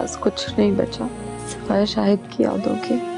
पास कुछ नहीं बचा सिवाय शाहिद की यादों के।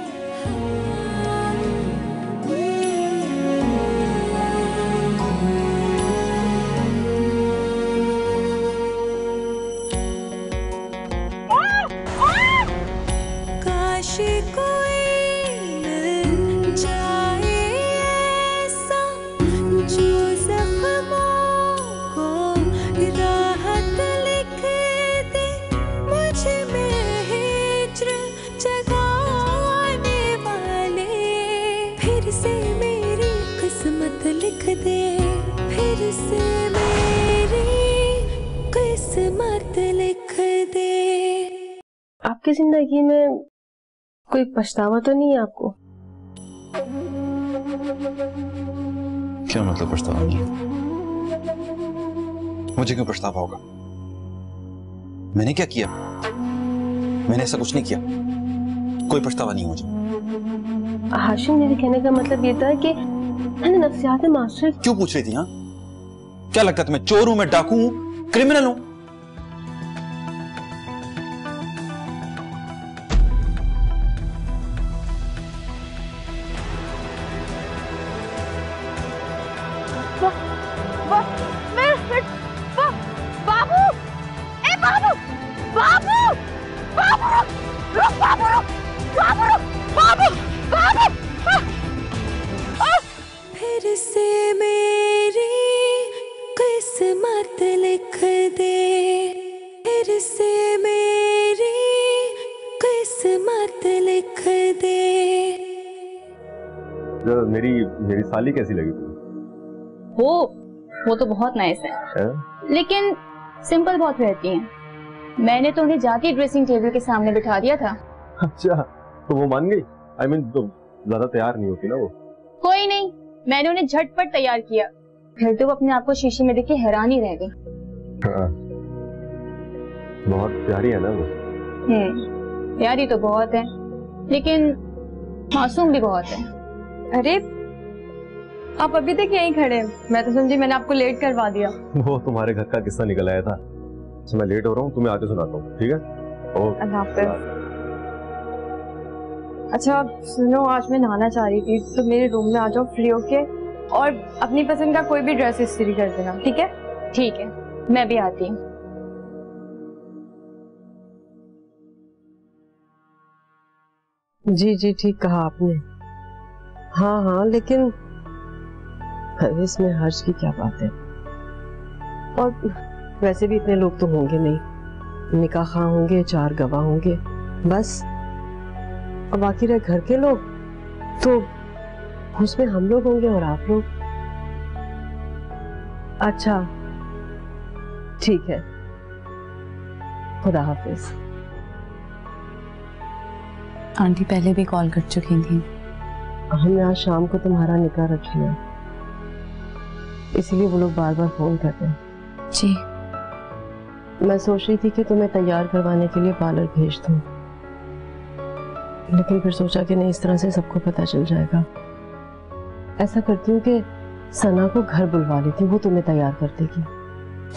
आपकी जिंदगी में कोई पछतावा तो नहीं है आपको? क्या मतलब पछतावा नहीं? मुझे क्यों पछतावा होगा? मैंने क्या किया? मैंने ऐसा कुछ नहीं किया। कोई पछतावा नहीं मुझे। हाशिम, मेरे कहने का मतलब ये था कि मैंने नफ्सियात मास्टर। क्यों पूछ रही थी? हाँ, क्या लगता है तुम्हें चोर हूं मैं, डाकू हूं, क्रिमिनल हूं? फिर से मेरी किस्मत लिख दे, फिर से मेरी किस्मत लिख दे। मेरी साली कैसी लगी तुम्हें? वो तो बहुत नाइस है, लेकिन सिंपल बहुत रहती हैं। मैंने तो उन्हें जाके ड्रेसिंग टेबल के सामने बिठा दिया था। अच्छा, तो वो मान गई? I mean, तो ज्यादा तैयार नहीं होती ना वो? कोई नहीं, मैंने उन्हें झटपट तैयार किया। फिर तो वो अपने आप को शीशे में देख के हैरान ही रह गई। हाँ, बहुत प्यारी है ना वो? प्यारी तो बहुत है, लेकिन मासूम भी बहुत है। अरे आप अभी तक यहीं खड़े हैं? मैं तो समझी मैंने आपको लेट करवा दिया। वो तुम्हारे घर का किस्सा निकल आया था, तो मैं लेट हो रहा हूँ, तुम्हें आके सुनाता हूँ, ठीक है? अल्लाह हाफ़िज़। अच्छा सुनो, आज मैं नहाना चाह रही थी, तो मेरे रूम में आ जाओ फ्री होके, और अपनी पसंद का कोई भी ड्रेस इस्त्री कर देना, ठीक है? ठीक है, मैं भी आती हूँ। जी जी, ठीक कहा आपने। हाँ हाँ, लेकिन इसमें हर्ज की क्या बात है? और वैसे भी इतने लोग तो होंगे नहीं, निकाह खां होंगे, 4 गवाह होंगे बस, और बाकी रहे घर के लोग, तो उसमें हम लोग होंगे और आप लोग। अच्छा ठीक है, खुदा हाफिज। आंटी पहले भी कॉल कर चुकी थी। हमने आज शाम को तुम्हारा निकाह रख लिया, इसलिए वो लोग बार बार फोन करते हैं। जी, मैं सोच रही थी कि तुम्हें तैयार करवाने के लिए पार्लर भेज दूं, लेकिन फिर सोचा कि नहीं, इस तरह से सबको पता चल जाएगा। ऐसा करती हूँ कि सना को घर बुलवा लेती हूँ, वो तुम्हें तैयार कर देगी।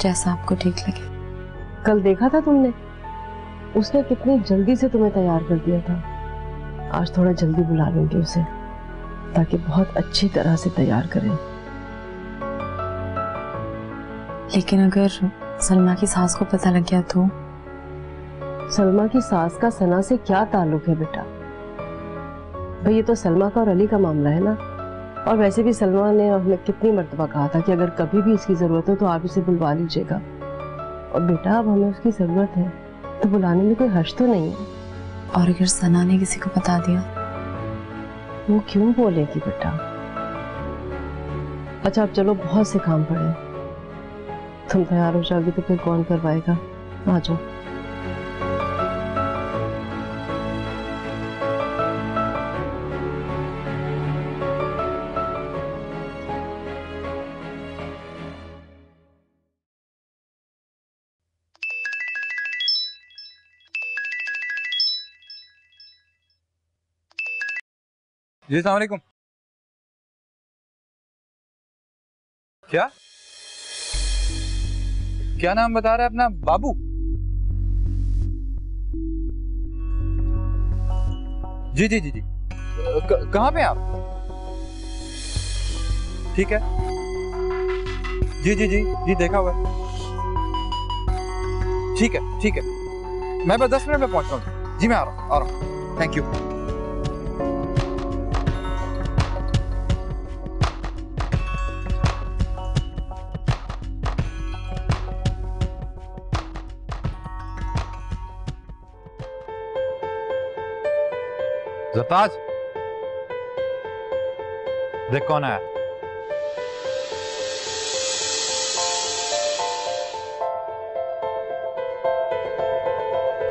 जैसा आपको ठीक लगे। कल देखा था तुमने, उसने कितनी जल्दी से तुम्हें तैयार कर दिया था। आज थोड़ा जल्दी बुला लूंगी उसे, ताकि बहुत अच्छी तरह से तैयार करें। लेकिन अगर सलमा की सास को पता लग गया तो? सलमा की सास का सना से क्या ताल्लुक है बेटा? भाई ये तो सलमा का और अली का मामला है ना। और वैसे भी सलमा ने हमें कितनी मर्तबा कहा था कि अगर कभी भी इसकी जरूरत हो तो आप इसे बुलवा लीजिएगा। और बेटा अब हमें उसकी जरूरत है, तो बुलाने में कोई हर्ज तो नहीं है। और अगर सना ने किसी को बता दिया? वो क्यों बोलेगी बेटा? अच्छा अब चलो, बहुत से काम पड़े, तुम तैयार हो जाओगी तो फिर कौन करवाएगा? आ जाओ। जी अस्सलाम वालेकुम। क्या क्या नाम बता रहा है अपना? बाबू? जी जी जी जी। कहाँ पे हैं आप? ठीक है। जी जी जी जी, देखा हुआ है। ठीक है ठीक है, मैं बस 10 मिनट में पहुंच रहा हूँ जी। मैं आ रहा हूँ। Thank you. ज़रताज, देख कौन आया।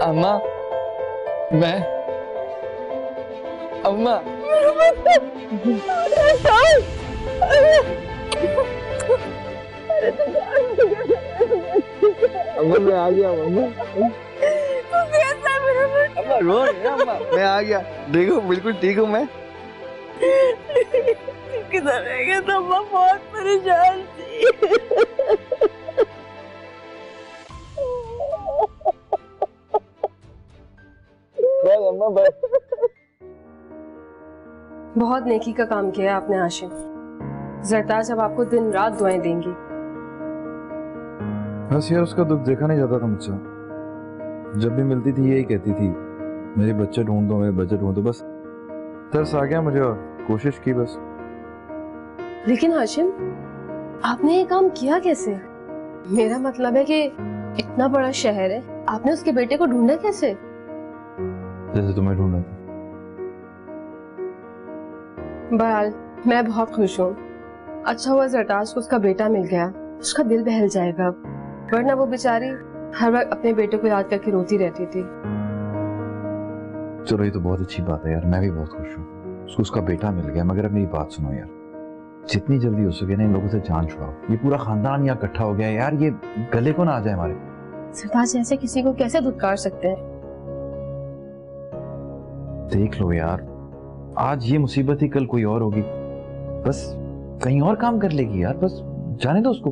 अम्मा, मैं अम्मा अम्मा मैं आ गया। अम्मा अम्मा रो रही है। अम्मा मैं आ गया, देखो बिल्कुल ठीक हूँ मैं। किधर रह गया था? अम्मा बहुत परेशान थी। बहुत नेकी का काम किया आपने आशिम। ज़रताज अब आपको दिन रात दुआएं देंगी। बस यार, उसका दुख देखा नहीं जाता था मुझसे। जब भी मिलती थी यही कहती थी, मेरे बच्चे ढूंढ दो, मेरे बच्चे ढूंढ दो। बस तरस आ गया मुझे और कोशिश की बस। लेकिन हाशिम, आपने ये काम किया कैसे? मेरा मतलब है कि इतना बड़ा शहर है, आपने उसके बेटे को ढूंढा कैसे? जैसे तुम्हें ढूंढा था। बहरहाल मैं बहुत खुश हूँ। अच्छा हुआ ज़रताज को उसका बेटा मिल गया, उसका दिल बहल जाएगा। वरना वो बेचारी हर वक्त अपने बेटे को याद करके रोती रहती थी। चलो ये तो बहुत अच्छी बात है यार, मैं भी बहुत खुश हूँ। उसको उसका बेटा मिल गया। मगर अब मेरी बात सुनो यार, जितनी जल्दी हो सके ना इन लोगों से जान छुड़ाओ। ये पूरा खानदान यहाँ इकट्ठा हो गया है यार, ये गले को ना आ जाए हमारे। ज़रताज ऐसे किसी को कैसे धुतकार सकते हैं? देख लो यार, आज ये मुसीबत ही कल कोई और होगी, बस कहीं और काम कर लेगी यार। बस जाने दो उसको।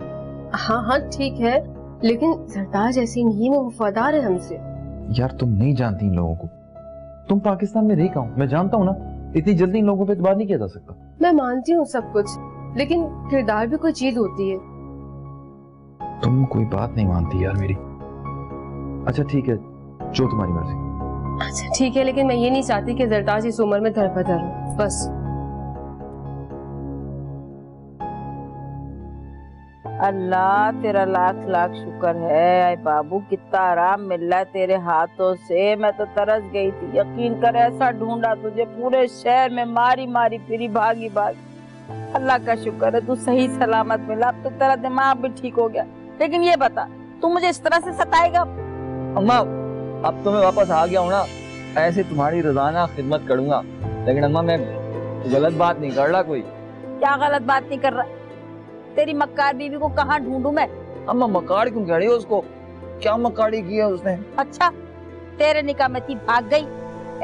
हाँ हाँ ठीक है, लेकिन ज़रताज ऐसी नहीं, वो वफादार है हमसे। यार तुम नहीं जानती इन लोगों को। तुम पाकिस्तान में रही कहाँ, मैं जानता हूँ ना। इतनी जल्दी इन लोगों पे एतबार नहीं किया जा सकता। मैं मानती हूँ सब कुछ, लेकिन किरदार भी कोई चीज होती है। तुम कोई बात नहीं मानती यार मेरी। अच्छा ठीक है, जो तुम्हारी मर्जी। अच्छा ठीक है, लेकिन मैं ये नहीं चाहती कि ज़रताज इस उम्र में दर-बदर हो, बस। अल्लाह तेरा लाख लाख शुक्र है। आए बाबू, कितना आराम मिल रहा है तेरे हाथों से। मैं तो तरस गई थी, यकीन कर ऐसा ढूंढा तुझे पूरे शहर में, मारी मारी फिरी, भागी भागी। अल्लाह का शुक्र है तू सही सलामत मिला। अब तो तेरा दिमाग भी ठीक हो गया। लेकिन ये बता, तू मुझे इस तरह से सताएगा? अम्मा अब तो मैं वापस आ गया हूँ ना, ऐसे तुम्हारी रोजाना खिदमत करूंगा। लेकिन अम्मा मैं गलत बात नहीं कर रहा कोई। क्या गलत बात नहीं कर रहा? तेरी मक्कार बीवी को कहाँ ढूंढूं मैं? अम्मा मक्कार क्यों कह रही हो उसको? क्या मक्कारी की है उसने? अच्छा, तेरे निकाह में थी, भाग गई।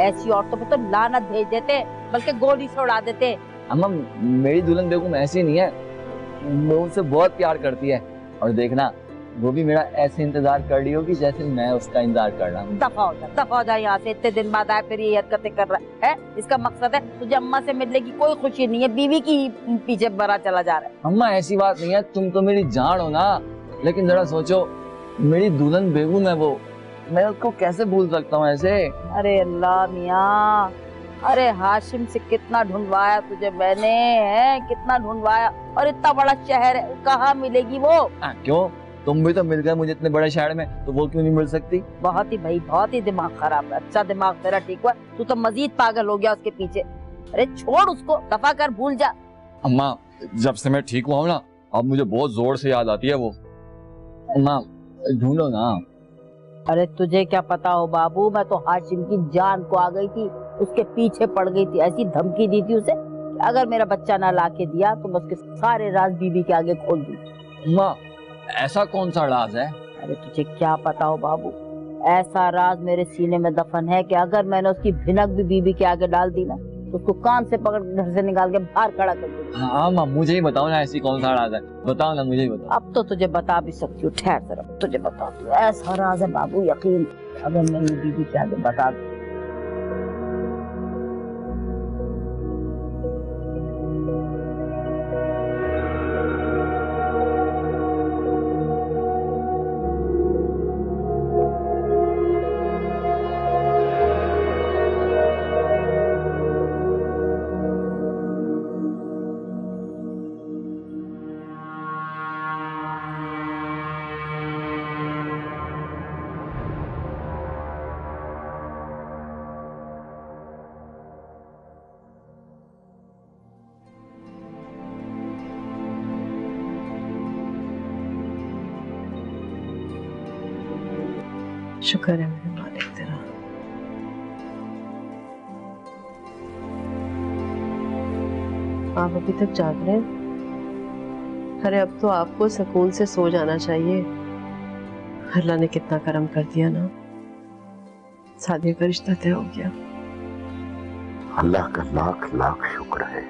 ऐसी औरतों पे तो लानत भेज देते, बल्कि गोली से उड़ा देते। अम्मा मेरी दुल्हन बेगम ऐसी नहीं है, वो उनसे बहुत प्यार करती है। और देखना वो भी मेरा ऐसे इंतजार कर रही होगी जैसे मैं उसका इंतजार कर रहा हूँ। दफा हो जा यहाँ से। इतने दिन बाद आए फिर ये हरकतें कर रहा है। इसका मकसद है तुझे अम्मा से मिलने की कोई खुशी नहीं है, बीवी की पीछे बड़ा चला जा रहा है। अम्मा ऐसी बात नहीं है, तुम तो मेरी जान हो ना। लेकिन जरा सोचो, मेरी दुल्हन बेगम है वो, मैं उसको कैसे भूल सकता हूँ ऐसे? अरे अल्लाह मियाँ, अरे हाशिम से कितना ढूंढवाया तुझे मैंने, है कितना ढूंढवाया। और इतना बड़ा शहर है, कहाँ मिलेगी वो? क्यों, तुम भी तो मिल गए मुझे इतने बड़े शहर में, तो वो क्यों नहीं मिल सकती? बहुत ही भाई, बहुत ही दिमाग खराब है। अच्छा दिमाग तेरा ठीक हुआ, तू तो मजीद पागल हो गया उसके पीछे। अरे छोड़ उसको, दफा कर, भूल जा। अम्मा जब से मैं ठीक हुआ हूँ ना, अब मुझे बहुत जोर से याद आती है वो। अम्मा ढूंढो ना। अरे तुझे क्या पता हो बाबू, मैं तो हाशिम की जान को आ गई थी, उसके पीछे पड़ गई थी। ऐसी धमकी दी थी उसे, अगर मेरा बच्चा ना ला के दिया तो मैं उसके सारे राज बीवी के आगे खोल दूँ। अम्मा ऐसा कौन सा राज है? अरे तुझे क्या पता हो बाबू, ऐसा राज मेरे सीने में दफन है कि अगर मैंने उसकी भिनक भी बीवी के आगे डाल दी ना, तो उसको कान से पकड़ घर से निकाल के बाहर खड़ा कर दूंगी। हाँ माँ, मुझे ही बताओ ना, ऐसी कौन सा राज है, बताओ ना, मुझे ही बताओ। अब तो तुझे बता भी सकती हूँ, ठहर जरा तुझे बता दूँ। ऐसा राज है बाबू, यकीन अगर मैं ये बीवी के आगे बता दूँ। शुक्र है मेरे मालिक तेरा। आप अभी तक जाग रहे हैं? अरे अब तो आपको सुकून से सो जाना चाहिए। अल्लाह ने कितना करम कर दिया ना, सादिया का रिश्ता तय हो गया। अल्लाह का लाख लाख शुक्र है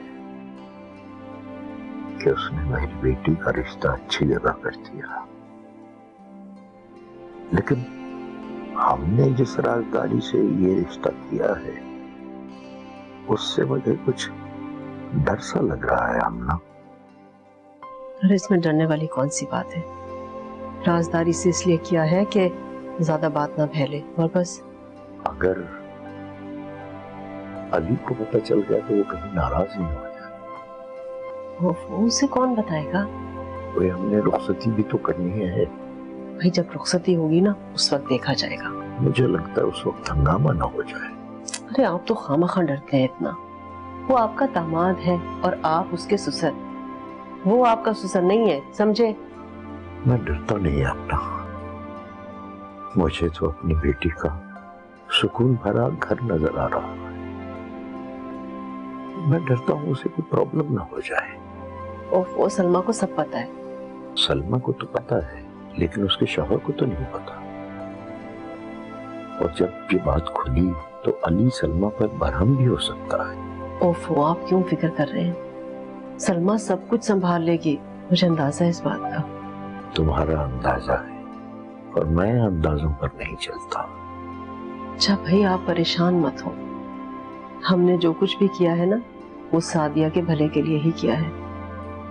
कि उसने मेरी बेटी का रिश्ता अच्छी जगह कर दिया। लेकिन हमने जिस राजदारी से ये रिश्ता किया है उससे मुझे कुछ डर सा लग रहा है आमना। अरे इसमें डरने वाली कौन सी बात है? राजदारी से इसलिए किया है कि ज्यादा बात ना फैले और बस। अगर अली को पता चल गया तो वो कहीं नाराज नहीं हो जाए। उसे कौन बताएगा? भाई हमने रुखसती भी तो करनी है। भाई जब रुखसती होगी ना उस वक्त देखा जाएगा। मुझे लगता है उस वक्त हंगामा ना हो जाए। अरे आप तो खामखा डरते हैं इतना। वो आपका दामाद है और आप उसके ससुर। वो आपका ससुर नहीं है, समझे? मैं डरता नहीं अपना। मुझे तो अपनी बेटी का सुकून भरा घर नजर आ रहा है। मैं डरता हूँ उसे कोई प्रॉब्लम ना हो जाए। वो सलमा को सब पता है। सलमा को तो पता है लेकिन उसके शौहर को तो नहीं पता। और जब ये बात खुली तो अली सलमा पर बरहम भी हो सकता है। ओफो, आप क्यों फिक्र कर रहे हैं? सलमा सब कुछ संभाल लेगी, मुझे अंदाजा है इस बात का। तुम्हारा अंदाजा है और मैं अंदाजों पर नहीं चलता। अच्छा भाई आप परेशान मत हो। हमने जो कुछ भी किया है ना वो सादिया के भले के लिए ही किया है,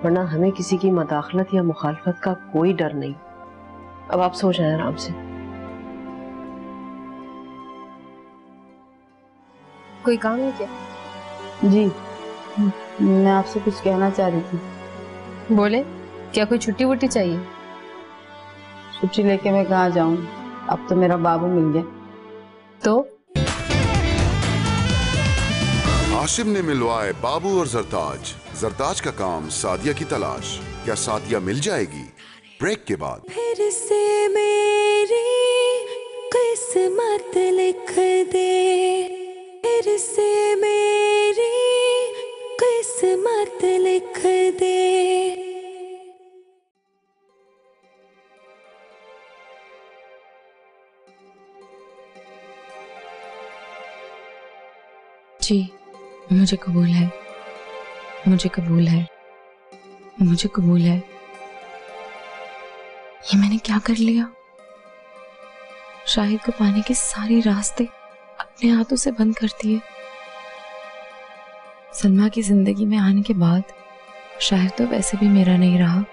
वरना हमें किसी की मदाखलत या मुखालफत का कोई डर नहीं। अब आप सो जाएं आराम से। कोई काम है क्या? जी, मैं आपसे कुछ कहना चाह रही थी। बोले, क्या कोई छुट्टी वुट्टी चाहिए? छुट्टी लेके मैं कहाँ जाऊँ? अब तो मेरा बाबू मिल गया। तो आसिम ने मिलवाए बाबू और जरताज। जरताज का काम सादिया की तलाश। क्या सादिया मिल जाएगी? ब्रेक के बाद। फिर से मेरी किस्मत लिख दे, फिर से मेरी किस्मत लिख दे। जी, मुझे कबूल है, मुझे कबूल है, मुझे कबूल है। ये मैंने क्या कर लिया? शाहिद को पाने के सारे रास्ते अपने हाथों से बंद कर दिए। सलमा की जिंदगी में आने के बाद शाहिद तो वैसे भी मेरा नहीं रहा।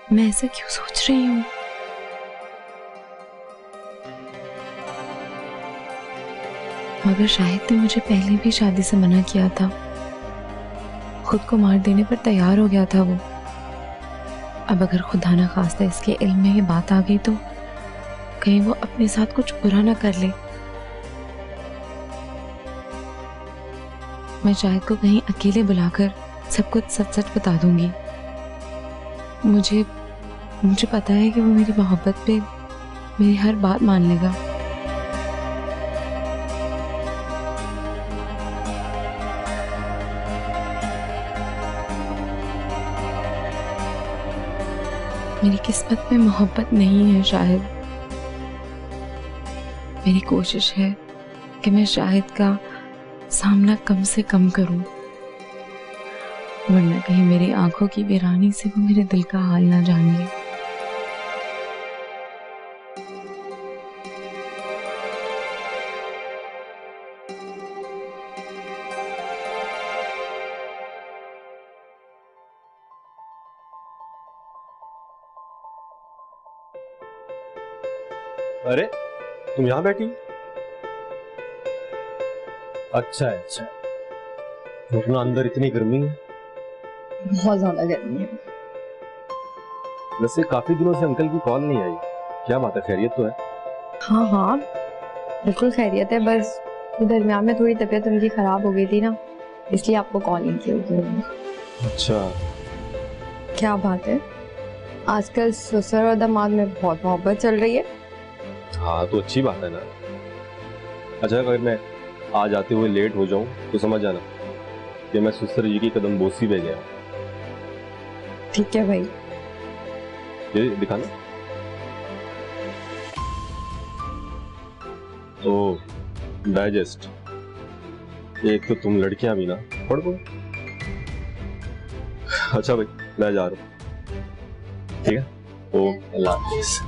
मैं ऐसा क्यों सोच रही हूँ? मगर शाहिद ने मुझे पहले भी शादी से मना किया था। खुद को मार देने पर तैयार हो गया था वो। अब अगर खुदा ना खास्ता इसके इल्म में ये बात आ गई तो कहीं वो अपने साथ कुछ बुरा ना कर ले। मैं शाहिद को कहीं अकेले बुलाकर सब कुछ सच सच बता दूंगी। मुझे पता है कि वो मेरी मोहब्बत पे मेरी हर बात मान लेगा। मेरी किस्मत में मोहब्बत नहीं है शायद। मेरी कोशिश है कि मैं शाहिद का सामना कम से कम करूं, वरना कहीं मेरी आंखों की वीरानी से वो मेरे दिल का हाल ना जान ले। अरे तुम यहाँ बैठी? अच्छा है, अच्छा। वरना अंदर इतनी गर्मी है। बहुत ज्यादा गर्मी है। वैसे काफी दिनों से अंकल की कॉल नहीं आई, क्या बात है? खैरियत तो है? हाँ हाँ बिल्कुल खैरियत है, बस दरमियान में थोड़ी तबीयत उनकी खराब हो गई थी ना, इसलिए आपको कॉल नहीं की होगी। अच्छा, क्या बात है? आजकल ससुर और दामाद में बहुत मोहब्बत चल रही है। हाँ तो अच्छी बात है ना। अच्छा अगर मैं आज आते हुए लेट हो जाऊं तो समझ जाना कि मैं सुसर जी की कदम बोसी पे गया। ठीक है भाई। ये दिखाना। तो डाइजेस्ट, एक तो तुम लड़कियां भी ना पढ़ दो। अच्छा भाई मैं जा रहा हूँ, ठीक है? ओ अल्लाह हाफिज़।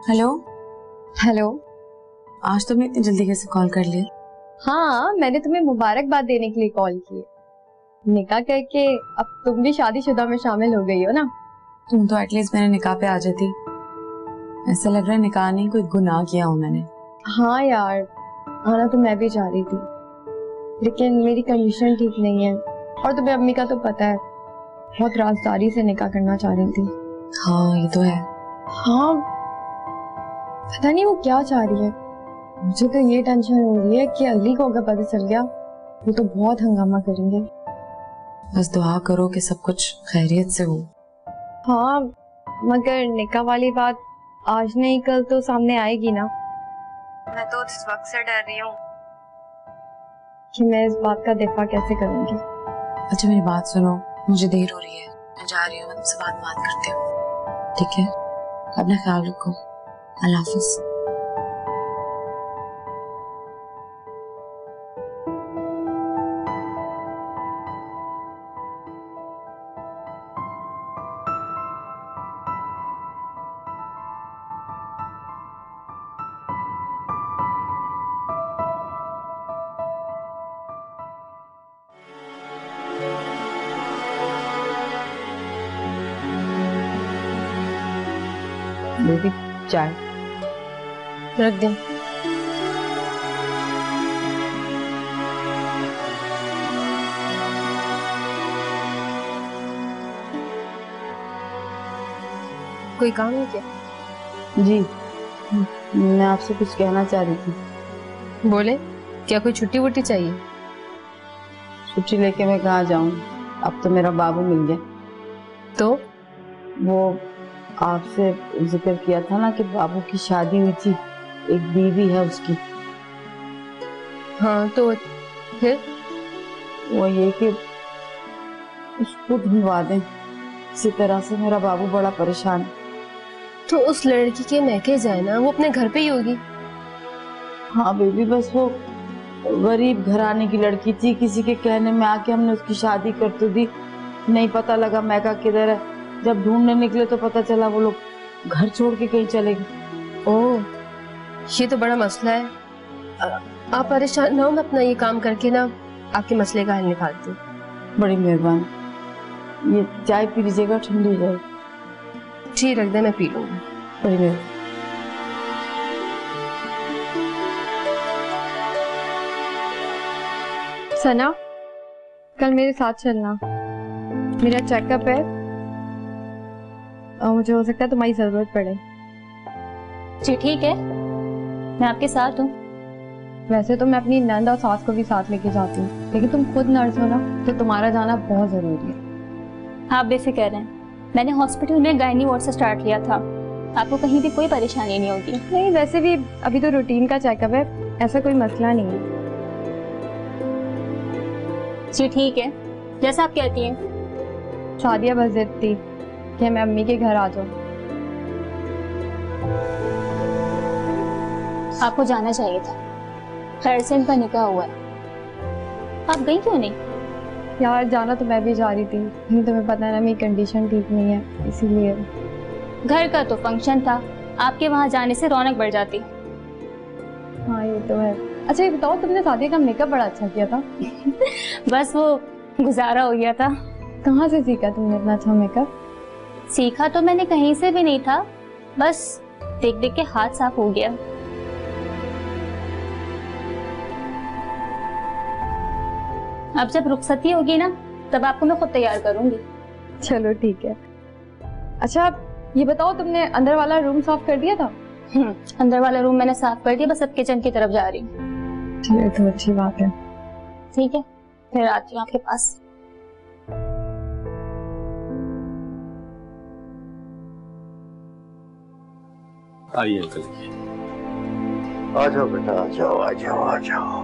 Hello hello. आज तुमने इतनी जल्दी कैसे कॉल कर लिया? हाँ, मैंने तुम्हें मुबारकबाद देने के लिए कॉल की। निकाह करके अब तुम भी शादीशुदा में शामिल हो गई हो ना। तुम तो एटलीस्ट मेरे निकाह पे आ जाती। ऐसा लग रहा है निकाह नहीं कोई गुनाह किया हूं मैंने। हाँ यार, आना तो मैं भी चाह रही थी, लेकिन मेरी कंडीशन ठीक नहीं है और तुम्हें अम्मी का तो पता है, बहुत राजदारी से निकाह करना चाह रही थी। हाँ ये तो है। हाँ पता नहीं वो क्या चाह रही है। मुझे तो ये टेंशन हो रही है कि अली को अगर पता चल गया वो तो बहुत हंगामा करेंगे। बस दुआ करो कि सब कुछ खैरियत से हो। हाँ मगर निकाह वाली बात आज नहीं कल तो सामने आएगी ना। मैं तो इस वक्त से डर रही हूँ कि मैं इस बात का दिफा कैसे करूंगी। अच्छा मेरी बात सुनो, मुझे देर हो रही है, मैं जा रही हूँ, मैं तुमसे बात करती हूँ, ठीक है? अपना ख्याल रखो। अल्लाह हाफिज़। बेबी चाय रख दे। कोई काम है क्या? जी, मैं आपसे कुछ कहना चाह रही थी। बोले, क्या कोई छुट्टी वुट्टी चाहिए? छुट्टी लेके मैं कहाँ जाऊँ, अब तो मेरा बाबू मिल गया। तो वो आपसे जिक्र किया था ना कि बाबू की शादी हुई थी, एक बीवी है उसकी। हाँ तो फिर वो ये कि उसको ढूंढवा दें इसी तरह से, मेरा बाबू बड़ा परेशान है। तो उस लड़की के मैके जाए ना, वो अपने घर पे ही होगी। हाँ बेबी, बस वो गरीब घराने की लड़की थी, किसी के कहने में आके हमने उसकी शादी कर तो दी, नहीं पता लगा मैका किधर है। जब ढूंढने निकले तो पता चला वो लोग घर छोड़ के कहीं चले गए। ओह, ये तो बड़ा मसला है। आप परेशान ना हो, मैं अपना ये काम करके ना आपके मसले का हल निकालती हूँ। बड़ी मेहरबानी। ये चाय पी लीजिएगा, ठंडी हो जाएगी। ठीक, रख दे, मैं पी लूंगी। बड़ी मेहरबानी। सना, कल मेरे साथ चलना, मेरा चेकअप है और मुझे हो सकता है तुम्हारी जरूरत पड़े। जी ठीक है, मैं आपके साथ हूँ। वैसे तो मैं अपनी नंद और सास को भी साथ लेके जाती हूँ, लेकिन तुम खुद नर्स हो ना, तो तुम्हारा जाना बहुत जरूरी है। आप बेफिक्र हैं, मैंने हॉस्पिटल में गायनी वार्ड से स्टार्ट किया था, आपको कहीं भी कोई परेशानी नहीं होगी। नहीं, वैसे भी अभी तो रूटीन का चेकअप है, ऐसा कोई मसला नहीं है। जी ठीक है, जैसा आप कहती हैं। शादिया बस जिद थी कि मैं अम्मी के घर आ जाऊँ। आपको जाना चाहिए था, खैर से इनका निकाह हुआ है। आप गई क्यों नहीं? यार जाना तो मैं भी जा रही थी, लेकिन तुम्हें पता है ना मेरी कंडीशन ठीक नहीं है, इसीलिए। घर का तो फंक्शन था, आपके वहाँ जाने से रौनक बढ़ जाती। हाँ ये तो है। अच्छा ये बताओ, तुमने शादी का मेकअप बड़ा अच्छा किया था। बस वो गुजारा हो गया था। कहाँ से सीखा तुमने इतना अच्छा मेकअप? सीखा तो मैंने कहीं से भी नहीं था, बस देख देख के हाथ साफ हो गया। अब जब रुखसती होगी ना, तब आपको मैं खुद तैयार करूंगी। चलो ठीक है। अच्छा ये बताओ, तुमने अंदर वाला रूम साफ कर दिया था? अंदर वाला रूम मैंने साफ कर दिया, बस अब किचन की तरफ जा रही हूँ। चलिए तो अच्छी बात है। ठीक है, फिर आती हूँ आपके पास। आइए अंकल। आ जाओ बेटा, आ जाओ आ जाओ आ जाओ।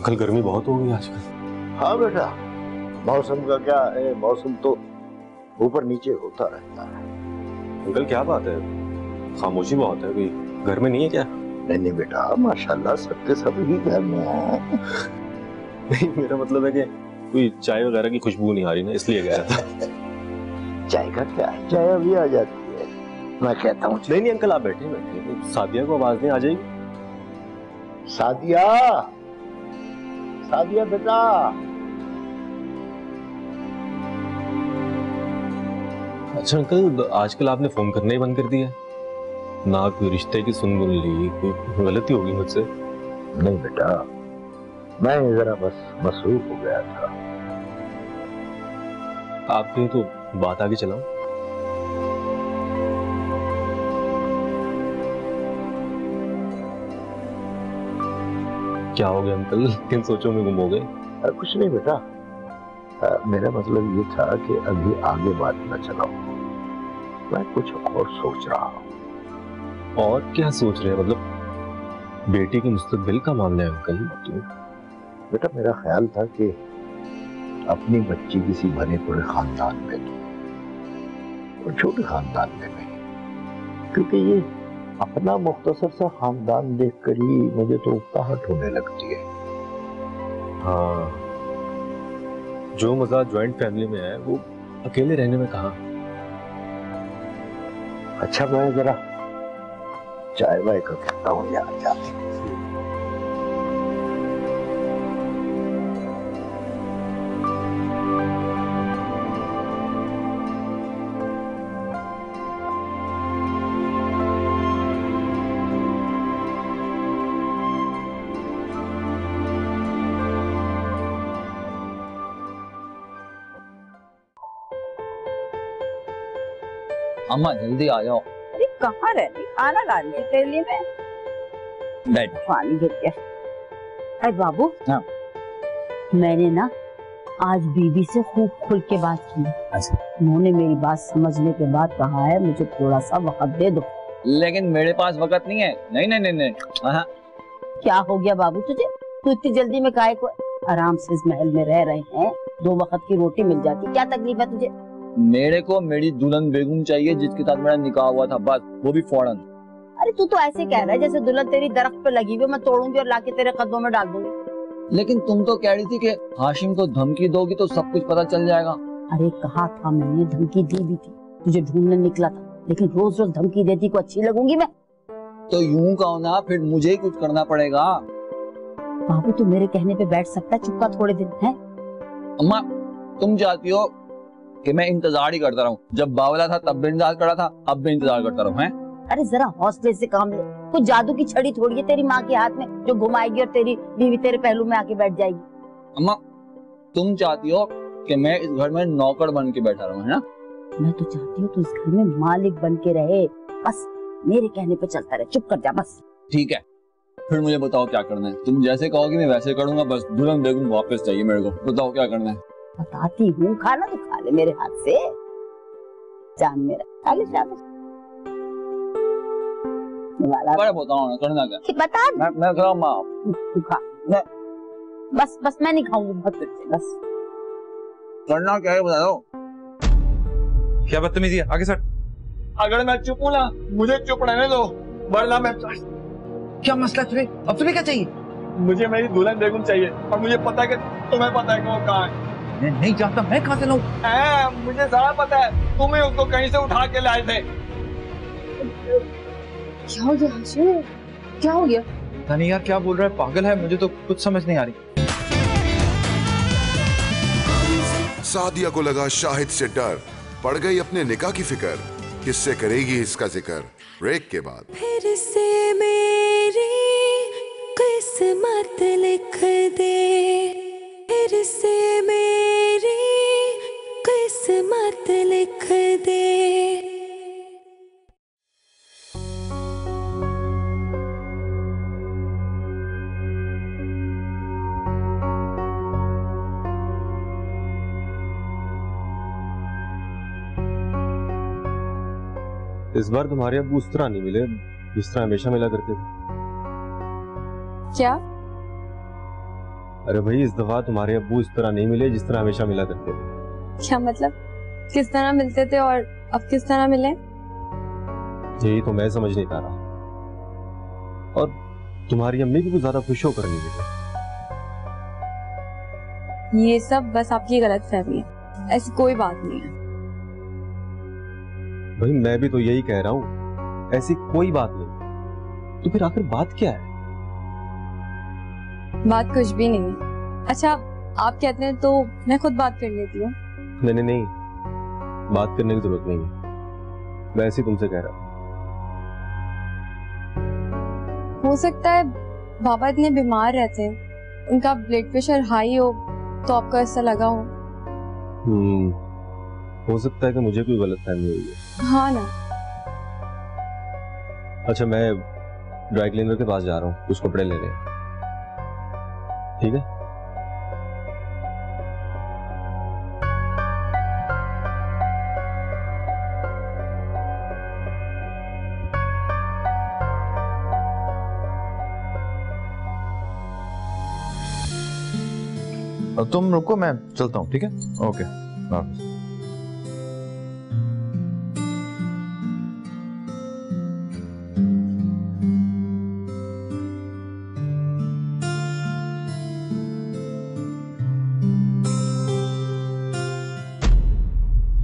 कल गर्मी बहुत हो गई आजकल। हाँ बेटा, मौसम का क्या है, मौसम तो ऊपर नीचे होता रहता है। अंकल क्या बात है, खामोशी बहुत है, कोई घर में नहीं है क्या? नहीं नहीं बेटा, माशाल्लाह सबके सब ही घर में है। नहीं मेरा मतलब है कि कोई चाय वगैरह की खुशबू नहीं आ रही ना, इसलिए कह रहा था। चाय का क्या है, चाय अभी आ जाती है, मैं कहता हूँ। नहीं नहीं अंकल आप बैठे बैठे, सादिया को आवाज नहीं आ जाएगी? सादिया, सादिया बेटा। अच्छा अंकल, आजकल आपने फोन करना ही बंद कर दिया ना, कोई रिश्ते की सुन ली, कोई गलती होगी मुझसे? नहीं बेटा, मैं जरा बस मसरूफ हो गया था। आपने तो बात आगे चलाओ। क्या हो गया अंकल, किन सोचों में गुम हो गए? कुछ नहीं बेटा, मेरा मतलब ये था कि अभी आगे बात न चलाओ, मैं कुछ और सोच रहा हूँ। और क्या सोच रहे हैं, मतलब बेटी के मुस्तकबिल का मामला है अंकल? बेटा मेरा ख्याल था कि अपनी बच्ची किसी बने पड़े खानदान में दूं, और छोटे खानदान में नहीं, क्योंकि ये अपना मुख्तसर सा खानदान देखकर ही मुझे तो उकताहट होने लगती है। हाँ, जो मजा ज्वाइंट फैमिली में है वो अकेले रहने में कहाँ। अच्छा मैं जरा चाय वाय का कहता हूँ यार, जाते अम्मा जल्दी आ जाओ। अरे कहाँ रह रही, खाना ला रही तेरे लिए मैं। बैठ। पानी गिर गया। अरे बाबू, हाँ। मैंने ना आज बीबी से खूब खुल के बात की। अच्छा। उन्होंने मेरी बात समझने के बाद कहा है मुझे थोड़ा सा वक्त दे दो। लेकिन मेरे पास वक्त नहीं है। नहीं नहीं नहीं नहीं। क्या हो गया बाबू तुझे, तू इतनी जल्दी में काहे को? आराम से इस महल में रह रहे हैं, 2 वक्त की रोटी मिल जाती, क्या तकलीफ है तुझे? मेरे को मेरी दुल्हन बेगम चाहिए जिसके साथ मेरा निकाह हुआ था, बस, वो भी फौरन। अरे तू तो ऐसे कह रहा है जैसे दुल्हन तेरी दरख्त पे लगी हुई, मैं तोड़ूंगी और लाके तेरे कदमों में डाल दूंगी। लेकिन तुम तो कह रही थी कि हाशिम को धमकी दोगी तो सब कुछ पता चल जाएगा। अरे कहा था मैंने, धमकी दी भी थी, तुझे ढूंढने निकला था, लेकिन रोज रोज धमकी देती को अच्छी लगूंगी मैं? तो यूं कहो ना, फिर मुझे ही कुछ करना पड़ेगा। बाबू तू मेरे कहने पे बैठ सकता है चुपका थोड़े दिन है? अम्मा तुम चाहती हो कि मैं इंतजार ही करता रहूं? जब बावला था तब भी इंतजार करा था, अब भी इंतजार करता रहूं? हैं? अरे जरा हौसले से काम ले, कुछ जादू की छड़ी थोड़ी है तेरी माँ के हाथ में जो घुमाएगी और तेरी बीवी तेरे पहलू में आके बैठ जाएगी। अम्मा तुम चाहती हो कि मैं इस घर में नौकर बन के बैठा रहूं, है ना? मैं तो चाहती हूँ तू इस घर में मालिक बन के रहे, बस मेरे कहने पे चलता रहे, चुप कर जा बस। ठीक है, फिर मुझे बताओ क्या करना है। तुम जैसे कहोगी मैं वैसे करूंगा, बस दुल्हन बेगम वापस चाहिए मेरे को। बताओ क्या करना है। बताती हूँ, खाना तो खा ले मेरे हाथ से, जान मेरा खा ले। शाबाश। बताओ ना करना क्या? बता। मैं खाऊं माँ, तू खा। बस बस मैं नहीं खाऊंगी बहुत देर से, बस। करना क्या है बता दो। क्या बदतमीजी है, आगे सर। अगर मैं चुप हूँ ना, मुझे चुप रहने दो, वरना मैं। क्या मसला तुझे? अब तुम्हें क्या चाहिए? मुझे मेरी दुल्हन बेगम चाहिए, और मुझे पता है कि तुम्हें पता है कि वो कहाँ है। मैं नहीं जानता, मैं कहाँ से लाऊं? मुझे सारा पता है, तुम ही उसको कहीं से उठा के लाए थे। क्या हो गया हाशिम, क्या हो गया? पता नहीं यार क्या बोल रहा है, पागल है, मुझे तो कुछ समझ नहीं आ रही। सादिया को लगा शाहिद से डर, पड़ गई अपने निकाह की फिक्र, किससे करेगी इसका जिक्र ब्रेक के बाद। फिर से मेरी किस्मत लिख दे, फिर से मेरी किस्मत लिख दे। इस बार तुम्हारे अब्बू उस तरह नहीं मिले जिस तरह हमेशा मिला करते थे। क्या? अरे भाई, इस दफा तुम्हारे अब्बू इस तरह नहीं मिले जिस तरह हमेशा मिला करते थे। क्या मतलब? किस तरह मिलते थे और अब किस तरह मिले? यही तो मैं समझ नहीं पा रहा। और तुम्हारी अम्मी भी कुछ ज्यादा खुश होकर नहीं मिले। ये सब बस आपकी गलतफहमी है, ऐसी कोई बात नहीं है। भाई मैं भी तो यही कह रहा हूँ, ऐसी कोई बात नहीं। तो फिर आखिर बात क्या है? बात कुछ भी नहीं है। अच्छा आप कहते हैं तो मैं खुद बात कर लेती हूँ। नहीं नहीं, बात करने की जरूरत नहीं है, मैं ऐसे ही तुमसे कह रहा हूँ। हो सकता है बाबा इतने बीमार रहते हैं, उनका ब्लड प्रेशर हाई हो तो आपको ऐसा लगा हो। हो सकता है कि मुझे कोई गलतफहमी हुई है। हाँ ना। अच्छा मैं ड्राई क्लीनर के पास जा रहा हूँ कुछ कपड़े लेने, ठीक है? तुम रुको, मैं चलता हूँ, ठीक है? ओके, वापस।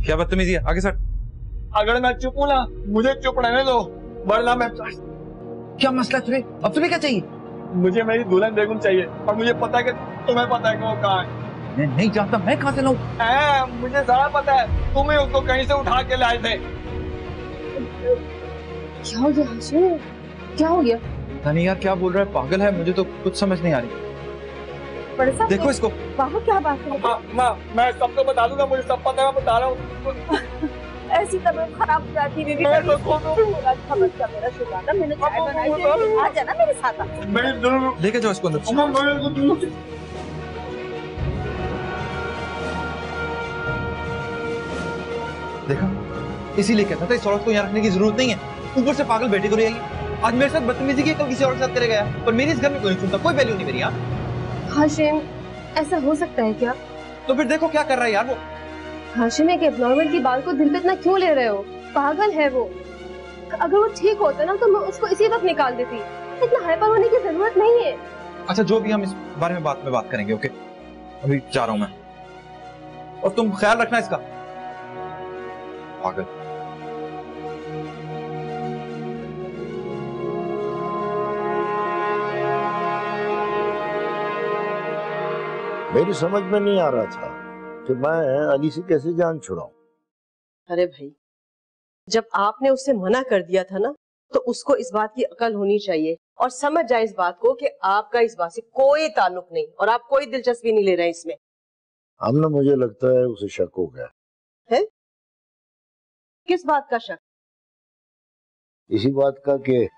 क्या बदतमीजी है? आगे सर। अगर मैं चुप हूं ना, मुझे चुप रहने दो, वरना मैं। क्या मसला तुझे? अब तुम्हें क्या चाहिए? मुझे मेरी दुल्हन बेगम चाहिए, और मुझे पता है कि तुम्हें पता है कि वो कहाँ है। मैं नहीं जानता, मैं कहाँ से लाऊं? मुझे सारा पता है, तुम ही उसको कहीं से उठा के लाए थे। क्या हो गया हाशिम? क्या हो गया? पता नहीं यार क्या बोल रहा है, पागल है, मुझे तो कुछ समझ नहीं आ रही। देखो इसको। बाबू क्या बात है? मैं सबको बता दूंगा, मुझे सब पता है, मैं बता रहा हूँ। ऐसी तबीयत खराब हो जाती है। मेरा शुक्र, मैंने चाय बनाई है, आ जाना मेरे साथ। लेके जाओ इसको अंदर। देखा, इसीलिए कहता था इस औरत को यहाँ रखने की जरूरत नहीं है। ऊपर से पागल बेटे को ले आई, आज मेरे साथ बदतमीजी की, कल किसी और के साथ करेगा यार। पर मेरी इस घर में कोई नहीं सुनता, कोई वैल्यू नहीं मेरी। यहाँ हाशिम ऐसा हो सकता है क्या? तो फिर देखो क्या कर रहा है यार वो। हाशिम एक एब्नॉर्मल की बात को दिल पे इतना क्यों ले रहे हो? पागल है वो। अगर वो ठीक होता ना तो मैं उसको इसी वक्त निकाल देती। इतना हाइपर होने की जरूरत नहीं है। अच्छा जो भी, हम इस बारे में बात करेंगे, ओके? अभी जा रहा हूं मैं, और तुम ख्याल रखना इसका। पागल। मेरी समझ में नहीं आ रहा था कि मैं अली से कैसे जान छुड़ाऊं। अरे भाई, जब आपने उससे मना कर दिया था ना, तो उसको इस बात की अकल होनी चाहिए और समझ जाए इस बात को कि आपका इस बात से कोई ताल्लुक नहीं और आप कोई दिलचस्पी नहीं ले रहे हैं इसमें। हमने, मुझे लगता है उसे शक हो गया है। किस बात का शक? इसी बात का कि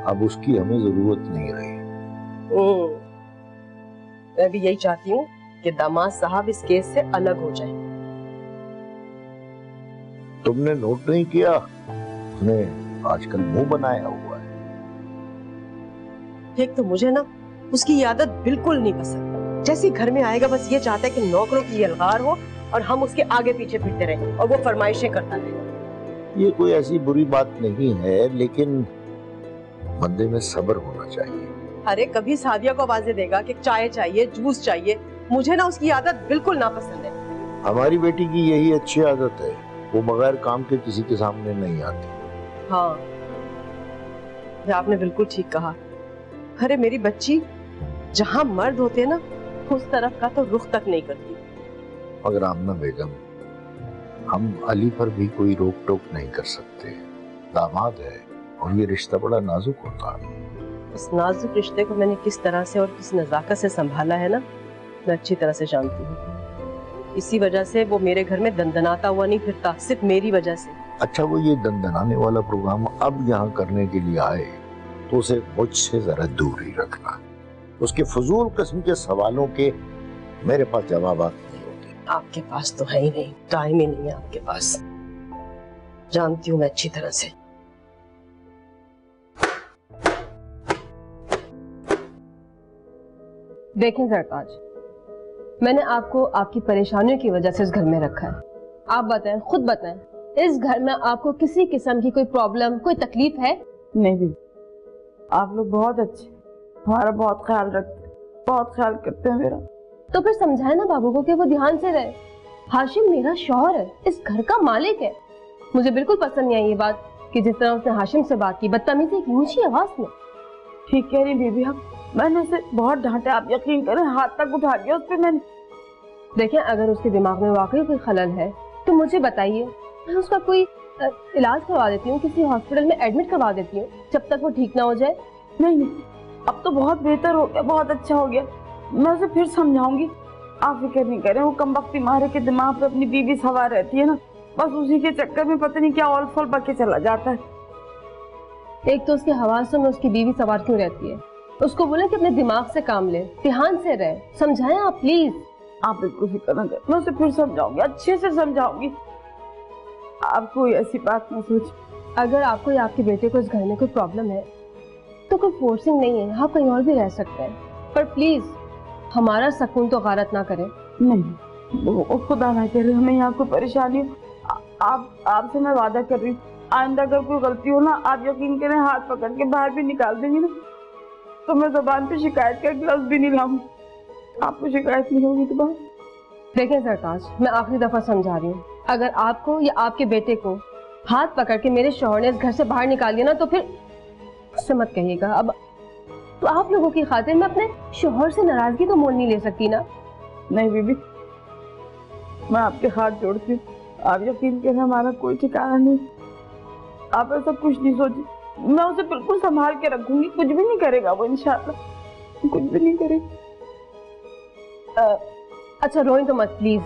अब उसकी हमें जरूरत नहीं रही। मैं भी यही चाहती हूँ कि दामाद साहब इस केस से अलग हो जाए। तुमने नोट नहीं किया, उसने आजकल मुंह बनाया हुआ है। एक तो मुझे ना उसकी ये आदत बिल्कुल नहीं पसंद। जैसे घर में आएगा बस ये चाहता है कि नौकरों की यलगार हो और हम उसके आगे पीछे फिरते रहें और वो फरमाइशें करता रहे। ये कोई ऐसी बुरी बात नहीं है, लेकिन बंदे में सब्र होना चाहिए। अरे कभी सादिया को आवाजें देगा कि चाय चाहिए, जूस चाहिए। मुझे ना उसकी आदत बिल्कुल नापसंद है। हमारी बेटी की यही अच्छी आदत है, वो बगैर काम के किसी के सामने नहीं आती। हाँ, आपने बिल्कुल ठीक कहा। अरे मेरी बच्ची जहाँ मर्द होते हैं ना, उस तरफ का तो रुख तक नहीं करती। मगर आमना बेगम, हम अली पर भी कोई रोक टोक नहीं कर सकते। दामाद है और ये रिश्ता बड़ा नाजुक होता है। इस नाजुक रिश्ते को मैंने किस तरह से और किस नजाकत से संभाला है ना, मैं अच्छी तरह से जानती हूँ। इसी वजह से वो मेरे घर में दंदनाता हुआ नहीं फिरता, सिर्फ मेरी वजह से। अच्छा, वो ये दंदनाने वाला प्रोग्राम अब यहाँ करने के लिए आए तो उसे मुझसे जरा दूर ही रखना। उसके फजूल किस्म के सवालों के मेरे पास जवाब नहीं होते। आपके पास तो है ही नहीं, टाइम ही नहीं है आपके पास, जानती हूँ मैं अच्छी तरह से। देखें सरताज, मैंने आपको आपकी परेशानियों की वजह से इस घर में रखा है। आप बताएं, खुद बताएं, इस घर में आपको किसी किस्म की कोई प्रॉब्लम, कोई तकलीफ है? नहीं भी, आप लोग बहुत अच्छे, हमारा बहुत ख्याल रखते, बहुत ख्याल करते हैं मेरा। तो फिर समझाए ना बाबू को कि वो ध्यान से रहे। हाशिम मेरा शौहर है, इस घर का मालिक है। मुझे बिल्कुल पसंद नहीं आई ये बात कि जिस तरह उसने हाशिम से बात की, बदतमीजी की, ऊंची आवाज में। ठीक कह रही बीबी, आप मैंने उसे बहुत डांटा, आप यकीन करें हाथ तक उठा दिया उस पर मैंने। देखें, अगर उसके दिमाग में वाकई कोई खलल है तो मुझे बताइए, मैं उसका कोई इलाज करवा देती हूँ, किसी हॉस्पिटल में एडमिट करवा देती हूँ जब तक वो ठीक ना हो जाए। नहीं, अब तो बहुत बेहतर हो गया, बहुत अच्छा हो गया, मैं उसे फिर समझाऊंगी। आप फिक्र नहीं करें, वो कमबख्ती मारे के दिमाग पे अपनी बीवी सवार रहती है ना, बस उसी के चक्कर में पता नहीं क्या ऑल फॉल बके चला जाता है। एक तो उसके हवासों में उसकी बीवी सवार क्यों रहती है? उसको बोले कि अपने दिमाग से काम ले, ध्यान से रहे। समझाएं आप प्लीज। आप बिल्कुल फिक्र न करें, मैं उसे फिर समझाऊंगी, अच्छे से समझाऊंगी। आप कोई ऐसी बात ना सोच। अगर आपको या आपके बेटे को इस घर में कोई प्रॉब्लम है तो कोई फोर्सिंग नहीं है, आप कहीं और भी रह सकते हैं, पर प्लीज हमारा सुकून तो गारत ना करें। नहीं, खुदा ना करे हमें यहाँ कोई परेशानी हो। आपसे मैं वादा कर रही हूँ, आइंदा अगर कोई गलती हो ना, आप यकीन करें हाथ पकड़ के बाहर भी निकाल देंगे ना, तो मैं ज़बान पे शिकायत का गिलास भी नहीं लाऊंगी। आपको शिकायत नहीं होगी तो बात। देखें सरताज, मैं आखिरी दफा समझा रही हूँ, अगर आपको या आपके बेटे को हाथ पकड़ के मेरे शौहर ने इस घर से बाहर निकाल दिया ना, तो फिर उससे मत कहिएगा। अब तो आप लोगों की खातिर मैं अपने शौहर से नाराजगी तो मोल नहीं ले सकती ना। नहीं बीबी, मैं आपके हाथ जोड़ती हूँ, आप यकीन करें हमारा कोई ठिकाना नहीं, आप ऐसा कुछ नहीं सोचिए, मैं उसे बिल्कुल संभाल के रखूंगी, कुछ भी नहीं करेगा वो, इंशाअल्लाह कुछ भी नहीं करेगा। अच्छा रोएं तो मत प्लीज,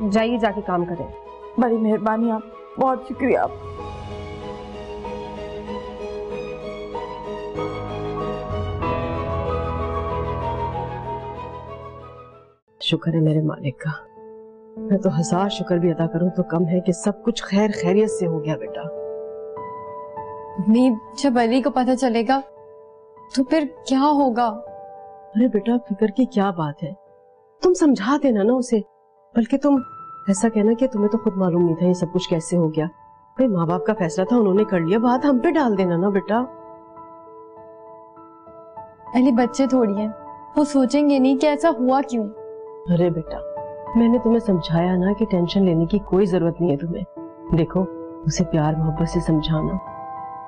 जाइए जाके काम करें। बड़ी मेहरबानी, आप बहुत शुक्रिया। आप शुक्र है मेरे मालिक का, मैं तो 1000 शुक्र भी अदा करूं तो कम है कि सब कुछ खैर खैरियत से हो गया। बेटा नहीं, जब अली को पता चलेगा तो फिर क्या होगा? अरे बेटा, फिक्र की क्या बात है, तुम समझा देना ना उसे। बल्कि तुम ऐसा कहना कि तुम्हें तो खुद मालूम नहीं था ये सब कुछ कैसे हो गया। भाई माँ बाप का फैसला था, उन्होंने कर लिया, बात हम पे डाल देना ना बेटा। अली बच्चे थोड़ी हैं, वो सोचेंगे नहीं कि ऐसा हुआ क्यों। अरे बेटा, मैंने तुम्हें समझाया ना कि टेंशन लेने की कोई जरूरत नहीं है तुम्हें। देखो, उसे प्यार मोहब्बत से समझाना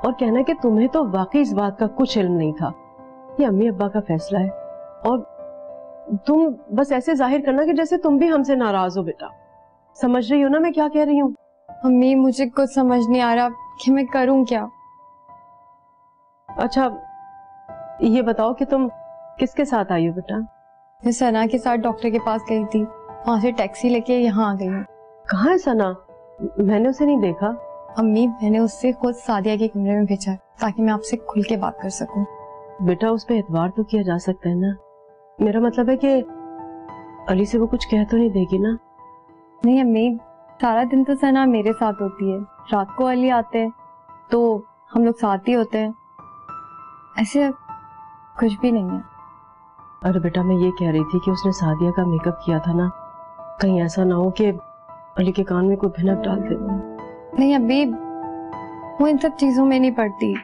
और कहना कि तुम्हें तो वाकई इस बात का कुछ इल्म नहीं था, ये अम्मी अब्बा का फैसला है, और तुम बस ऐसे जाहिर करना कि जैसे तुम भी हमसे नाराज हो। बेटा समझ रही हो ना मैं क्या कह रही हूँ? अम्मी, मुझे कुछ समझ नहीं आ रहा कि मैं करूं क्या। अच्छा ये बताओ कि तुम किसके साथ आई हो बेटा? मैं सना के साथ डॉक्टर के पास गई थी, वहां से टैक्सी लेके यहाँ आ गई हूँ। कहाँ है सना? मैंने उसे नहीं देखा। अम्मी, मैंने उससे खुद सादिया के कमरे में भेजा ताकि मैं आपसे खुल के बात कर सकूं। बेटा उस पर एतबार तो किया जा सकता है ना, मेरा मतलब है कि अली से वो कुछ कह तो नहीं देगी ना? नहीं अम्मी, सारा दिन तो सना मेरे साथ होती है, रात को अली आते हैं तो हम लोग साथ ही होते हैं, ऐसे कुछ भी नहीं है। अरे बेटा मैं ये कह रही थी कि उसने सादिया का मेकअप किया था ना, कहीं ऐसा ना हो कि अली के कान में कोई भिनक डाल दे। नहीं अभी वो इन सब चीजों में नहीं पड़ती,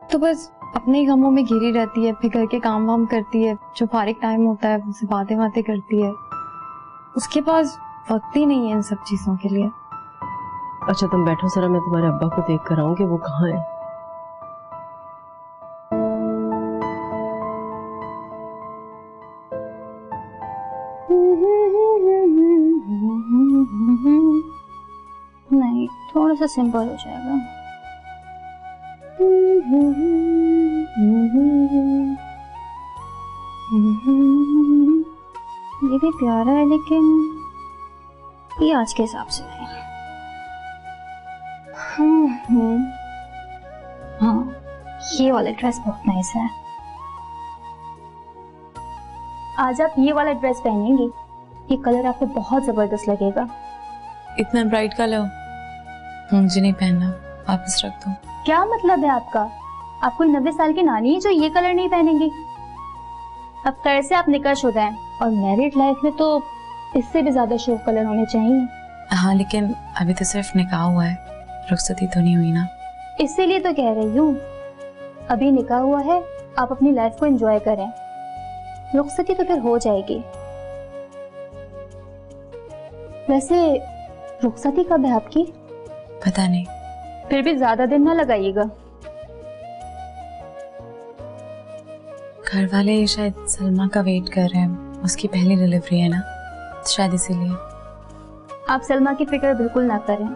तो बस अपने ही गमों में घिरी रहती है, फिर घर के काम वाम करती है, जो फारिग टाइम होता है उससे बातें बातें करती है, उसके पास वक्त ही नहीं है इन सब चीजों के लिए। अच्छा तुम बैठो जरा, मैं तुम्हारे अब्बा को देख कर आऊं कि वो कहाँ है। नहीं, थोड़ा सा सिंपल हो जाएगा। भी प्यारा है, लेकिन ये आज के हिसाब से नहीं। हाँ, ये वाला ड्रेस बहुत नाइस है। आज आप ये वाला ड्रेस पहनेंगी, ये कलर आप पे बहुत जबरदस्त लगेगा। इतना ब्राइट कलर मुझे नहीं पहनना, वापस रख दो। क्या मतलब है आपका? आप कोई 90 साल की नानी है जो ये कलर नहीं पहनेंगी? अब खैर से आप निकाहशुदा हैं और मैरिड लाइफ में तो इससे भी ज्यादा शोक कलर होने चाहिए। हाँ, लेकिन अभी तो सिर्फ निकाह हुआ है, रुखसती तो नहीं हुई ना। इसीलिए तो कह रही हूँ, अभी निकाह हुआ है, आप अपनी लाइफ को एंजॉय करें, रुखसती तो फिर हो जाएगी। वैसे रुखसती कब है आपकी? पता नहीं। फिर भी ज्यादा दिन ना लगाइएगा। घर वाले शायद सलमा का वेट कर रहे हैं, उसकी पहली डिलीवरी है ना, शायद इसीलिए। आप सलमा की फिक्र बिल्कुल ना करें,